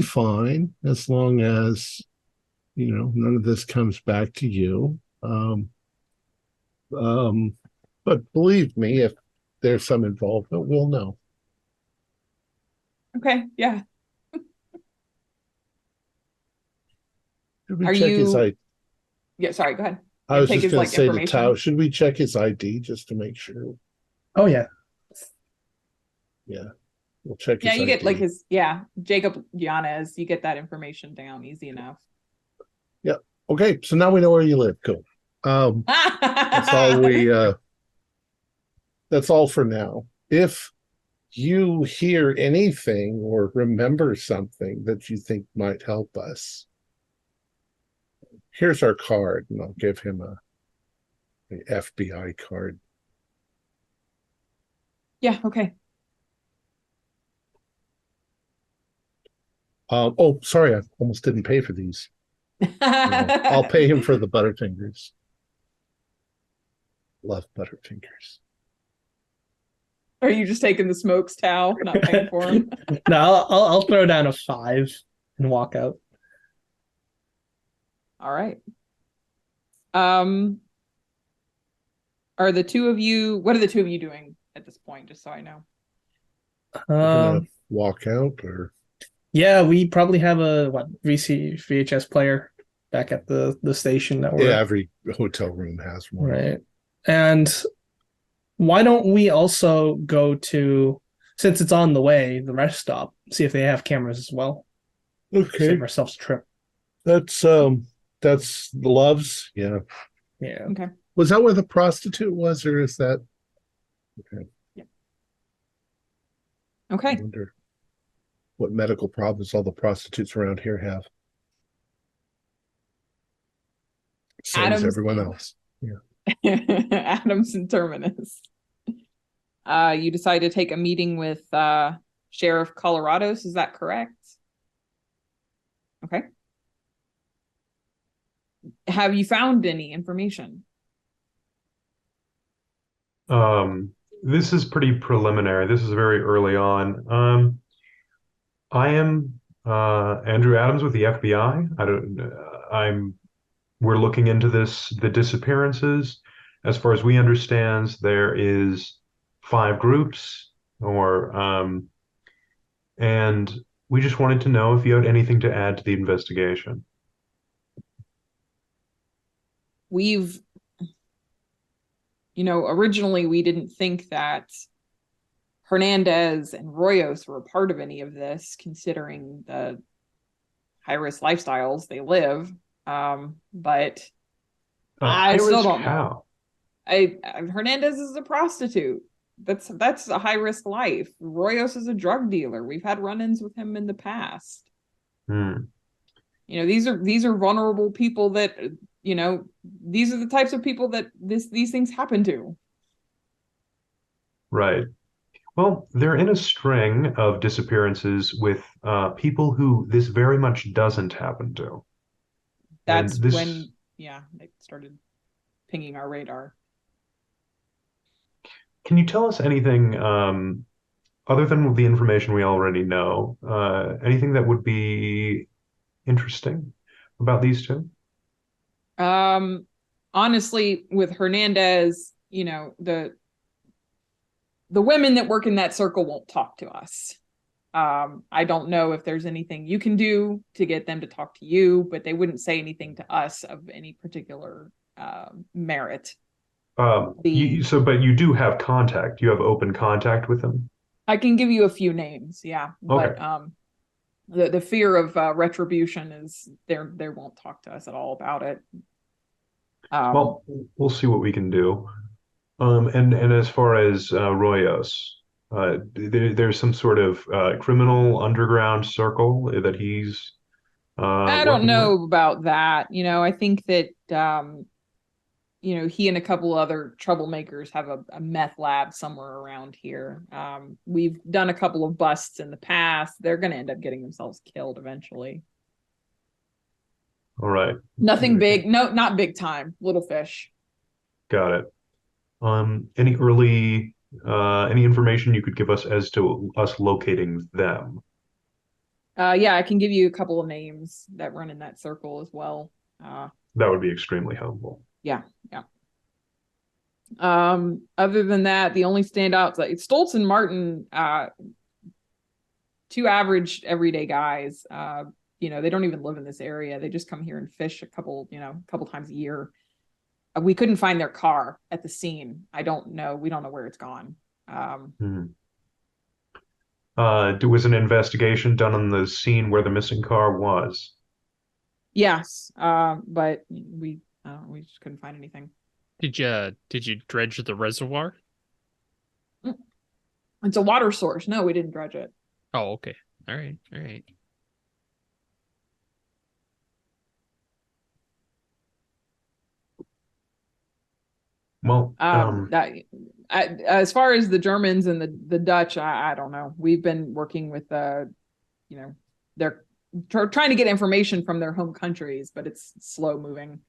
fine as long as none of this comes back to you. But believe me, if there's some involvement, we'll know. Okay, yeah. Should we Are check his you- ID? Yeah, sorry, go ahead. I was take just his, going to say to information. Tao, should we check his ID just to make sure? Oh, yeah. Yeah, we'll check Yeah, his you ID. get Jacob Yanez, you get that information down easy enough. Okay, so now we know where you live. Cool. That's all for now. If you hear anything or remember something that you think might help us, here's our card, and I'll give him a FBI card. Yeah, okay. Oh, sorry, I almost didn't pay for these. I'll pay him for the Butterfingers. Love Butterfingers. Are you just taking the smokes, Tao, not paying for him? No, I'll throw down a 5 and walk out. All right. Are the two of you, what are the two of you doing at this point, just so I know? We're gonna walk out, or Yeah, we probably have a VHS player back at the station that we're every hotel room has one. right. And why don't we also go to, since it's on the way, the rest stop, see if they have cameras as well. Okay, Save ourselves a trip. that's the Loves. Yeah, Yeah. Okay. was that where the prostitute was, or is that? Okay, I Okay. wonder what medical problems all the prostitutes around here have. Same as Adams. everyone else. Adams and Terminus. You decide to take a meeting with Sheriff Colorados, is that correct? Okay. Have you found any information? This is pretty preliminary. This is very early on. I am Andrew Adams with the FBI. We're looking into the disappearances. As far as we understand, there is 5 groups, and we just wanted to know if you had anything to add to the investigation. Originally we didn't think that Hernandez and Royos were a part of any of this, considering the high-risk lifestyles they live. But I still don't know. Hernandez is a prostitute. That's a high-risk life. Royos is a drug dealer. We've had run-ins with him in the past. These are vulnerable people that, these are the types of people that these things happen to. Right. Well, they're in a string of disappearances with people who this very much doesn't happen to. That's when they started pinging our radar. Can you tell us anything other than the information we already know? Anything that would be interesting about these two? Honestly, with Hernandez, the women that work in that circle won't talk to us. I don't know if there's anything you can do to get them to talk to you, but they wouldn't say anything to us of any particular merit. But you do have contact. You have open contact with them? I can give you a few names, yeah. Okay. But the fear of retribution is they won't talk to us at all about it. Well, we'll see what we can do. And as far as Royos, there's some sort of criminal underground circle that he's I don't working know with? about that. I think that he and a couple other troublemakers have a meth lab somewhere around here. We've done a couple of busts in the past. They're going to end up getting themselves killed eventually. All right. Nothing big. No, not big time. Little fish. Got it. Any information you could give us as to us locating them? Yeah, I can give you a couple of names that run in that circle as well. That would be extremely helpful. Yeah. Other than that, the only standouts like Stoltz and Martin, two average everyday guys. They don't even live in this area. They just come here and fish a couple times a year. We couldn't find their car at the scene. I don't know. We don't know where it's gone. Was an investigation done on the scene where the missing car was? Yes, but we just couldn't find anything. Did you dredge the reservoir? It's a water source. No, we didn't dredge it. Oh, okay. All right. Well, as far as the Germans and the Dutch, I don't know. We've been working with they're trying to get information from their home countries, but it's slow moving.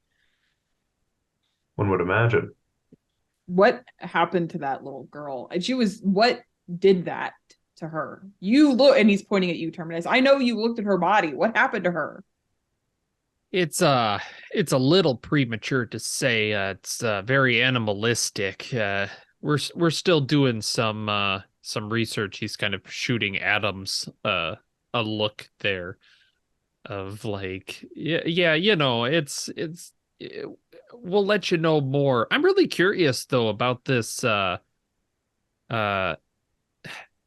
one would imagine. What happened to that little girl? And what did that to her? You look, and he's pointing at you, Terminus. I know you looked at her body. What happened to her? It's a little premature to say. It's very animalistic. We're still doing some research. He's kind of shooting Adams a look there of like, we'll let you know more. I'm really curious though about this. Have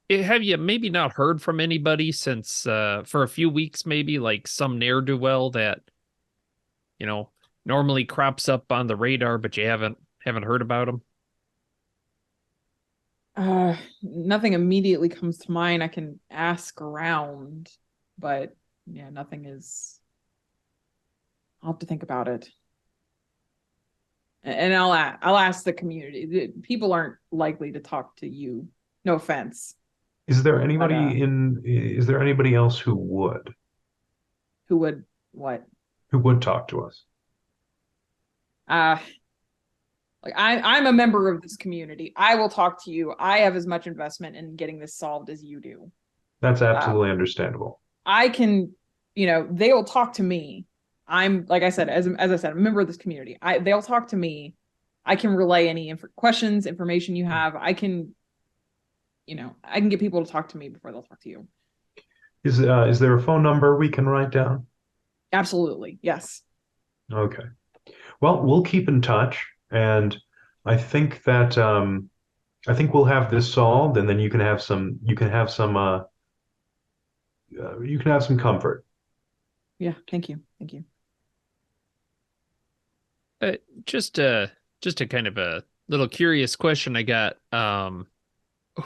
you maybe not heard from anybody since for a few weeks, maybe like some ne'er-do-well that normally crops up on the radar, but you haven't heard about them? Nothing immediately comes to mind. I can ask around, but yeah, nothing is. I'll have to think about it. And I'll ask the community. People aren't likely to talk to you. No offense. Is there anybody else who would? Who would what? Who would talk to us? Like I'm a member of this community. I will talk to you. I have as much investment in getting this solved as you do. That's absolutely understandable. I can, they will talk to me. I'm, like I said, as I said, a member of this community. They'll talk to me. I can relay any questions, information you have. I can get people to talk to me before they'll talk to you. Is there a phone number we can write down? Absolutely. Yes. Okay. Well, we'll keep in touch, and I think that I think we'll have this solved, and then you can have some comfort. Yeah, thank you. Thank you. Uh, just a kind of a little curious question I got.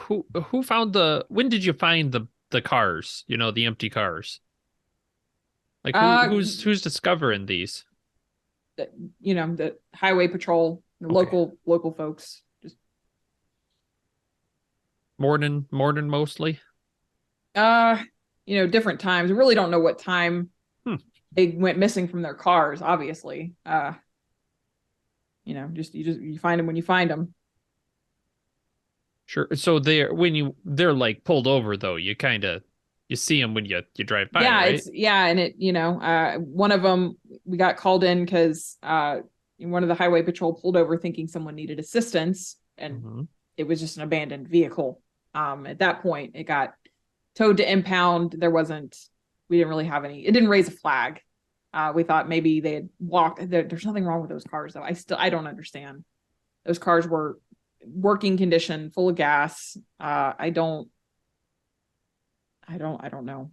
Who found when did you find the cars? You know, the empty cars. Like Uh, who's discovering these? the highway patrol, the Okay. local folks. Just Morning mostly. uh, different times. We really don't know what time Hmm. they went missing from their cars, obviously. You find them when you find them. Sure. So they're like pulled over though. You see them when you drive by, Yeah, right? and one of them, we got called in because one of the highway patrol pulled over thinking someone needed assistance, and Mhm. it was just an abandoned vehicle. At that point, it got towed to impound. We didn't really have any. It didn't raise a flag. We thought maybe they had walked. There's nothing wrong with those cars, though. I don't understand. Those cars were working condition, full of gas. I don't know.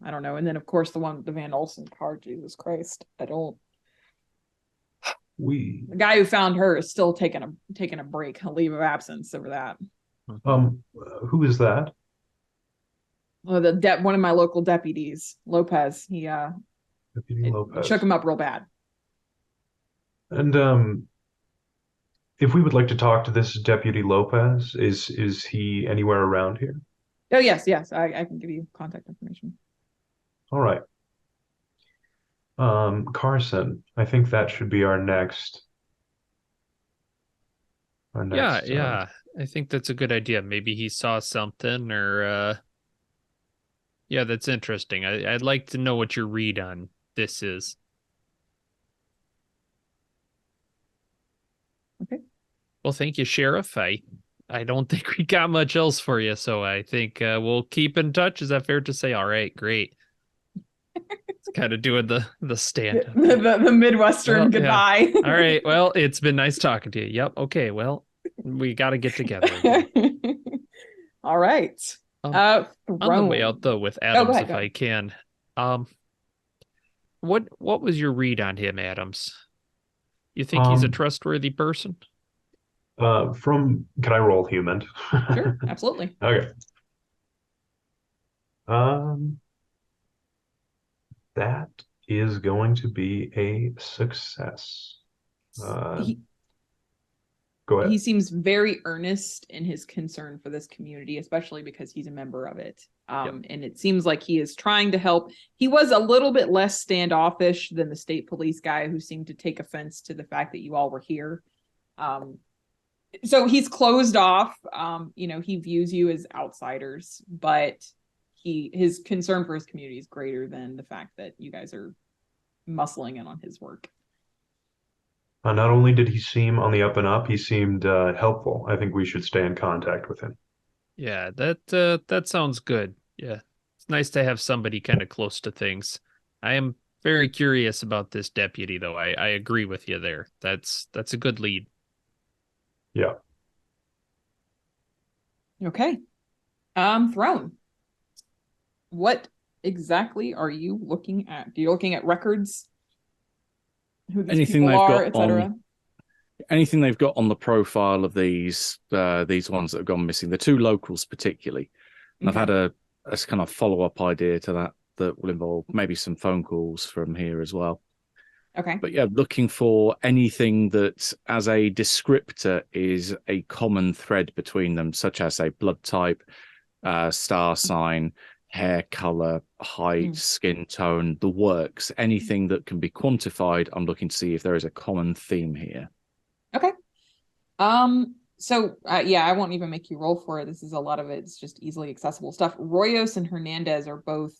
I don't know. And then of course the Van Olsen car, Jesus Christ. The guy who found her is still taking a break, a leave of absence over that. Who is that? Well, one of my local deputies, Lopez, Deputy Lopez. shook him up real bad. And if we would like to talk to this Deputy Lopez, is he anywhere around here? Oh yes, I can give you contact information. All right. Carson, I think that should be our next. Yeah. I think that's a good idea. Maybe he saw something or yeah, that's interesting. I'd like to know what your read on this is. Okay. Well, thank you, Sheriff. I don't think we got much else for you, so I think we'll keep in touch. Is that fair to say? All right, great. It's kind of doing the stand up. The Midwestern Well, goodbye. Yeah. All right. Well, it's been nice talking to you. Yep. Okay. Well, we got to get together again. All right. On the way Throne. out though with Go Adams, ahead, if go I ahead. can. What was your read on him, Adams? You think he's a Um, trustworthy person? can I roll human? Sure, absolutely. Okay. Um, that is going to be a success. He Go he ahead. seems very earnest in his concern for this community, especially because he's a member of it. Yep. And it seems like he is trying to help. He was a little bit less standoffish than the state police guy who seemed to take offense to the fact that you all were here. So he's closed off. He views you as outsiders, but his concern for his community is greater than the fact that you guys are muscling in on his work. Not only did he seem on the up and up, he seemed helpful. I think we should stay in contact with him. Yeah, that sounds good. Yeah. It's nice to have somebody kind of close to things. I am very curious about this deputy though. I agree with you there. That's a good lead. Yeah. Okay. Throne. What exactly are you looking at? You're looking at records, who these Anything people they've are, got etc. Anything they've got on the profile of these ones that have gone missing, the two locals particularly. And I've had a kind of follow-up idea to that will involve maybe some phone calls from here as well. Okay. But yeah, looking for anything that as a descriptor is a common thread between them, such as a blood type, star sign, hair color, height, skin tone, the works, anything that can be quantified. I'm looking to see if there is a common theme here. Okay. So I won't even make you roll for it. This is a lot of it's just easily accessible stuff. Royos and Hernandez are both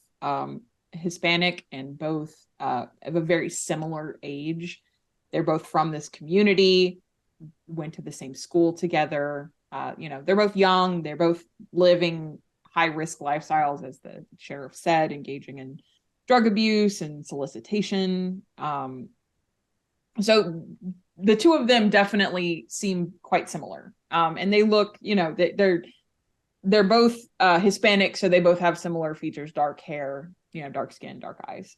Hispanic and both of a very similar age. They're both from this community, went to the same school together. They're both young, they're both living high-risk lifestyles, as the sheriff said, engaging in drug abuse and solicitation. So the two of them definitely seem quite similar. And they look, they're both Hispanic, so they both have similar features: dark hair, dark skin, dark eyes.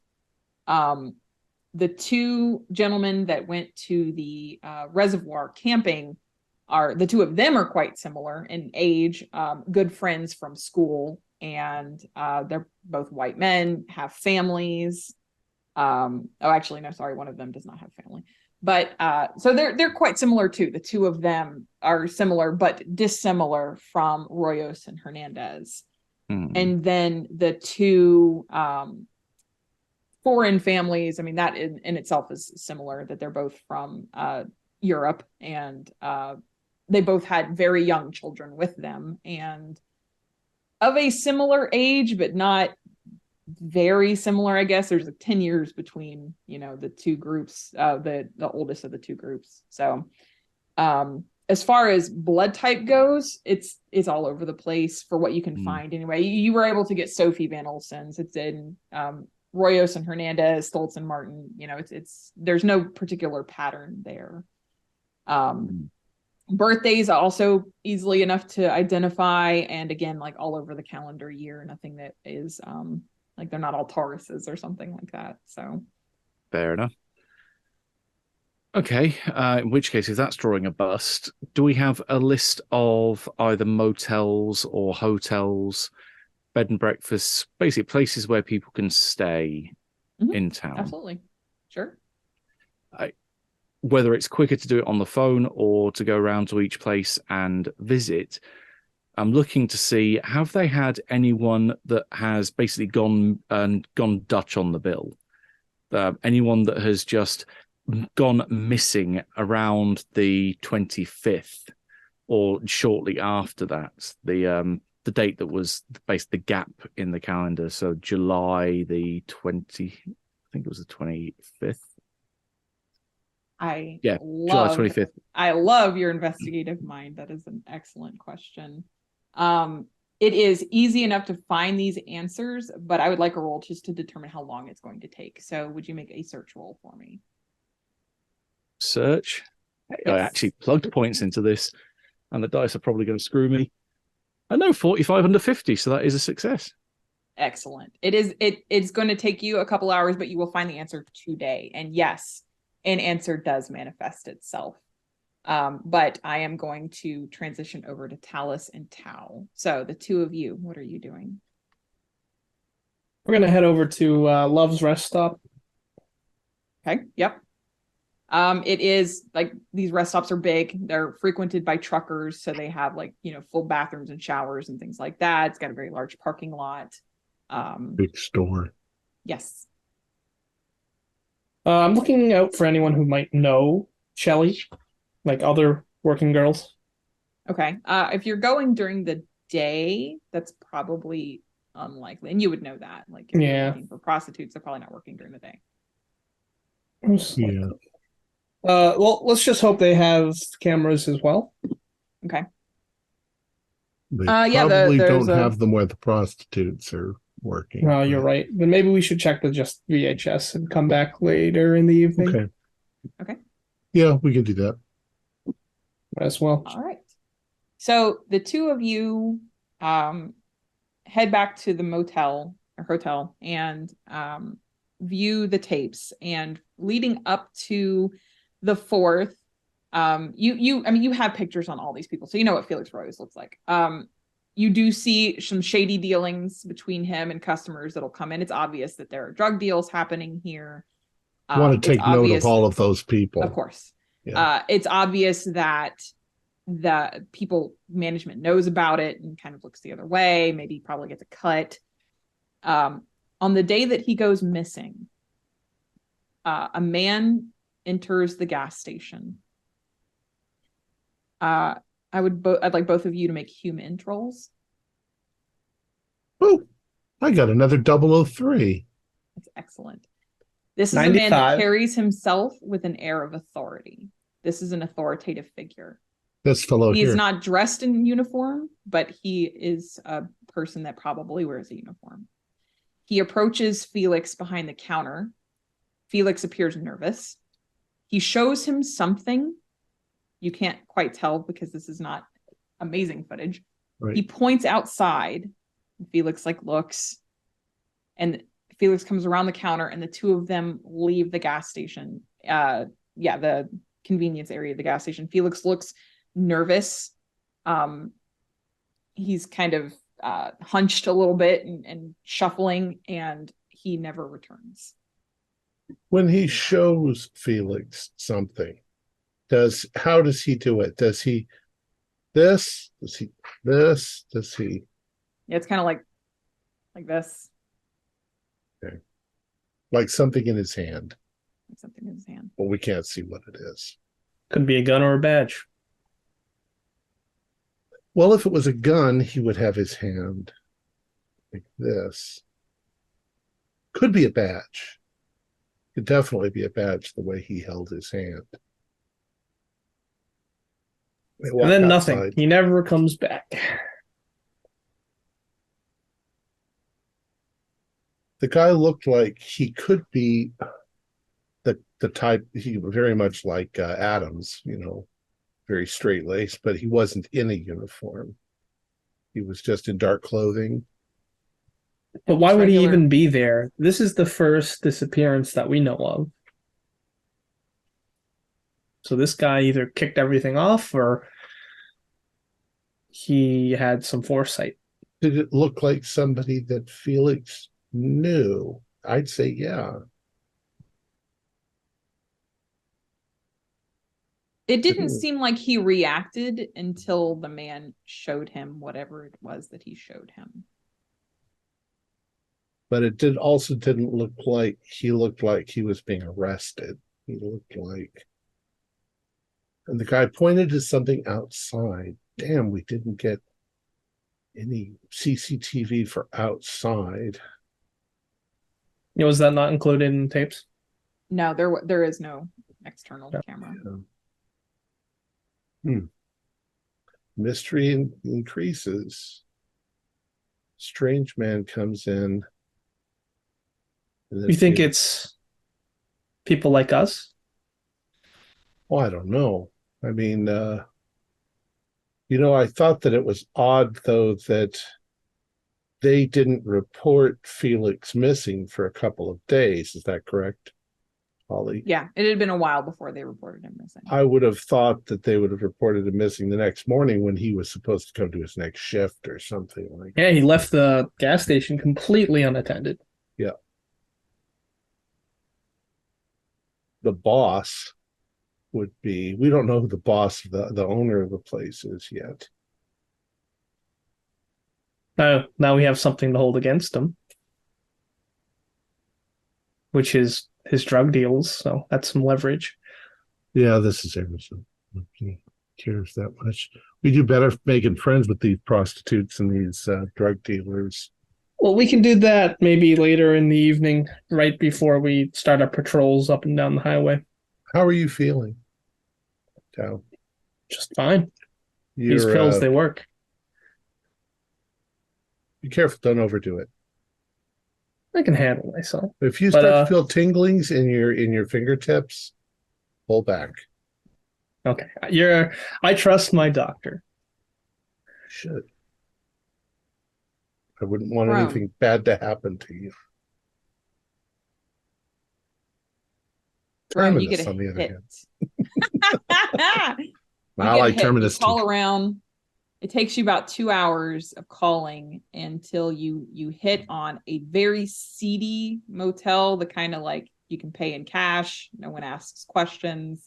The two gentlemen that went to the reservoir camping the two of them are quite similar in age, good friends from school, and they're both white men, have families. Actually, no, sorry, one of them does not have family. But so they're quite similar too. The two of them are similar but dissimilar from Royos and Hernandez. And then the two foreign families, I mean, that in itself is similar, that they're both from Europe, and they both had very young children with them and of a similar age, but not very similar, I guess. There's like 10 years between, the two groups, the oldest of the two groups. So as far as blood type goes, it's all over the place for what you can find anyway. You were able to get Sophie Van Olsen's. It's in Royos and Hernandez, Stoltz and Martin. It's there's no particular pattern there. Birthdays are also easily enough to identify, and again, like all over the calendar year, nothing that is like they're not all Tauruses or something like that. So fair enough. Okay, in which case, if that's drawing a bust, do we have a list of either motels or hotels, bed and breakfasts, basically places where people can stay in town? Absolutely. Sure. Whether it's quicker to do it on the phone or to go around to each place and visit, I'm looking to see, have they had anyone that has basically gone Dutch on the bill? Anyone that has just gone missing around the 25th or shortly after that, the date that was basically the gap in the calendar. So July the 20, I think it was the 25th. July 25th. I love your investigative mind. That is an excellent question. It is easy enough to find these answers, but I would like a roll just to determine how long it's going to take. So would you make a search roll for me? Search? Yes. I actually plugged points into this, and the dice are probably going to screw me. I know 45 under 50, so that is a success. Excellent. It's going to take you a couple hours, but you will find the answer today. And yes, an answer does manifest itself. But I am going to transition over to Talus and Tau. So the two of you, what are you doing? We're going to head over to Love's Rest Stop. Okay. Yep. It is like these rest stops are big. They're frequented by truckers. So they have full bathrooms and showers and things like that. It's got a very large parking lot. Big store. Yes. I'm looking out for anyone who might know Shelley, like other working girls. Okay. If you're going during the day, that's probably unlikely. And you would know that. Like, if you're looking for prostitutes, they're probably not working during the day. Yeah. Well, let's just hope they have cameras as well. Okay. They probably don't have them where the prostitutes are working. No, you're right. Then maybe we should check the just VHS and come back later in the evening. Okay. Yeah, we can do that. As well. All right. So the two of you head back to the motel or hotel and view the tapes. And leading up to the 4th, you have pictures on all these people, so you know what Felix Royos looks like. You do see some shady dealings between him and customers that'll come in. It's obvious that there are drug deals happening here. I want to take note of all of those people. Of course. Yeah. It's obvious that the people management knows about it and kind of looks the other way, maybe probably gets a cut. On the day that he goes missing, a man enters the gas station. I'd like both of you to make human rolls. Oh, I got another 003. That's excellent. This is 95. a man that carries himself with an air of authority. This is an authoritative figure. This fellow He here. is not dressed in uniform, but he is a person that probably wears a uniform. He approaches Felix behind the counter. Felix appears nervous. He shows him something. you can't quite tell because this is not amazing footage. Right. He points outside. Felix looks, and Felix comes around the counter, and the two of them leave the gas station. The convenience area of the gas station. Felix looks nervous. He's kind of hunched a little bit and shuffling, and he never returns. When he shows Felix something, how does he do it? Does he this? Does he this? Does he? Yeah, it's kind of like this. Okay. Like something in his hand. Like something in his hand. But we can't see what it is. Could be a gun or a badge. Well, if it was a gun, he would have his hand like this. Could be a badge. Could definitely be a badge the way he held his hand. And then nothing. He never comes back. The guy looked like he could be the type, he very much like Adams, very straight-laced, but he wasn't in a uniform. He was just in dark clothing. But why would he even be there? This is the first disappearance that we know of. So this guy either kicked everything off or he had some foresight. Did it look like somebody that Felix knew? I'd say yeah. It didn't seem like he reacted until the man showed him whatever it was that he showed him. But it didn't look like he looked like he was being arrested. He looked like, and the guy pointed to something outside. Damn, we didn't get any CCTV for outside. Was that not included in tapes? No, there is no external camera. Yeah. Mystery increases. Strange man comes in. You think it's people like us? Oh, I don't know. I mean, I thought that it was odd, though, that they didn't report Felix missing for a couple of days. Is that correct, Holly? Yeah, it had been a while before they reported him missing. I would have thought that they would have reported him missing the next morning when he was supposed to come to his next shift or something like that. Yeah, he left the gas station completely unattended. Yeah. The boss would be, we don't know who the boss, the owner of the place is yet. Now we have something to hold against him, which is his drug deals, so that's some leverage. Yeah, this is Emerson. Nobody cares that much. We do better making friends with these prostitutes and these drug dealers. Well, we can do that maybe later in the evening, right before we start our patrols up and down the highway. How are you feeling, Thom? Just fine. These pills, they work. Be careful, don't overdo it. I can handle myself. If you start to feel tinglings in your fingertips, pull back. Okay. I trust my doctor. You should. I wouldn't want anything bad to happen to you. You get on the other hand. I like Terminus. Call around. It takes you about 2 hours of calling until you hit on a very seedy motel, the kind of like you can pay in cash. No one asks questions.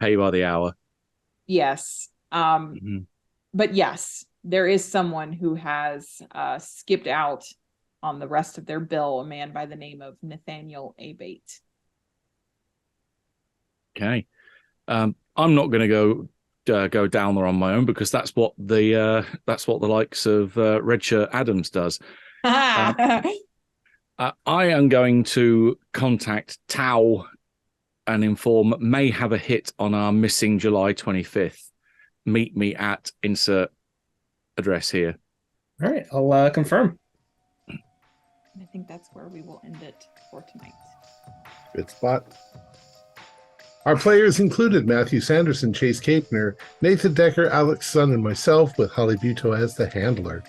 Pay by the hour. Yes. But yes, there is someone who has skipped out on the rest of their bill, a man by the name of Nathaniel Abate. Okay. I'm not going to go down there on my own because that's what the likes of Redshirt Adams does. I am going to contact Tau and inform may have a hit on our missing July 25th. Meet me at insert address here. All right, I'll confirm. I think that's where we will end it for tonight. Good spot. Our players included Matthew Sanderson, Chase Capner, Nathan Decker, Alex Sun, and myself, with Holly Buteau as the handler.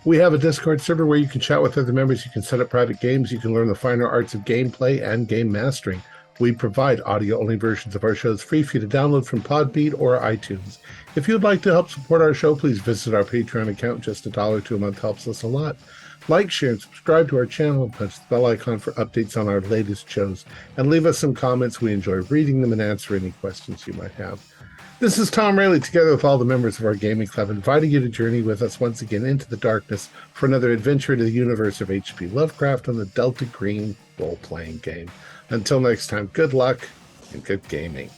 We have a Discord server where you can chat with other members, you can set up private games, you can learn the finer arts of gameplay and game mastering. We provide audio-only versions of our shows free for you to download from Podbean or iTunes. If you'd like to help support our show, please visit our Patreon account. Just $1 a month helps us a lot. Like, share, and subscribe to our channel, and punch the bell icon for updates on our latest shows, and leave us some comments. We enjoy reading them and answer any questions you might have. This is Thom Raley, together with all the members of our gaming club, inviting you to journey with us once again into the darkness for another adventure into the universe of H.P. Lovecraft on the Delta Green role-playing game. Until next time, good luck and good gaming.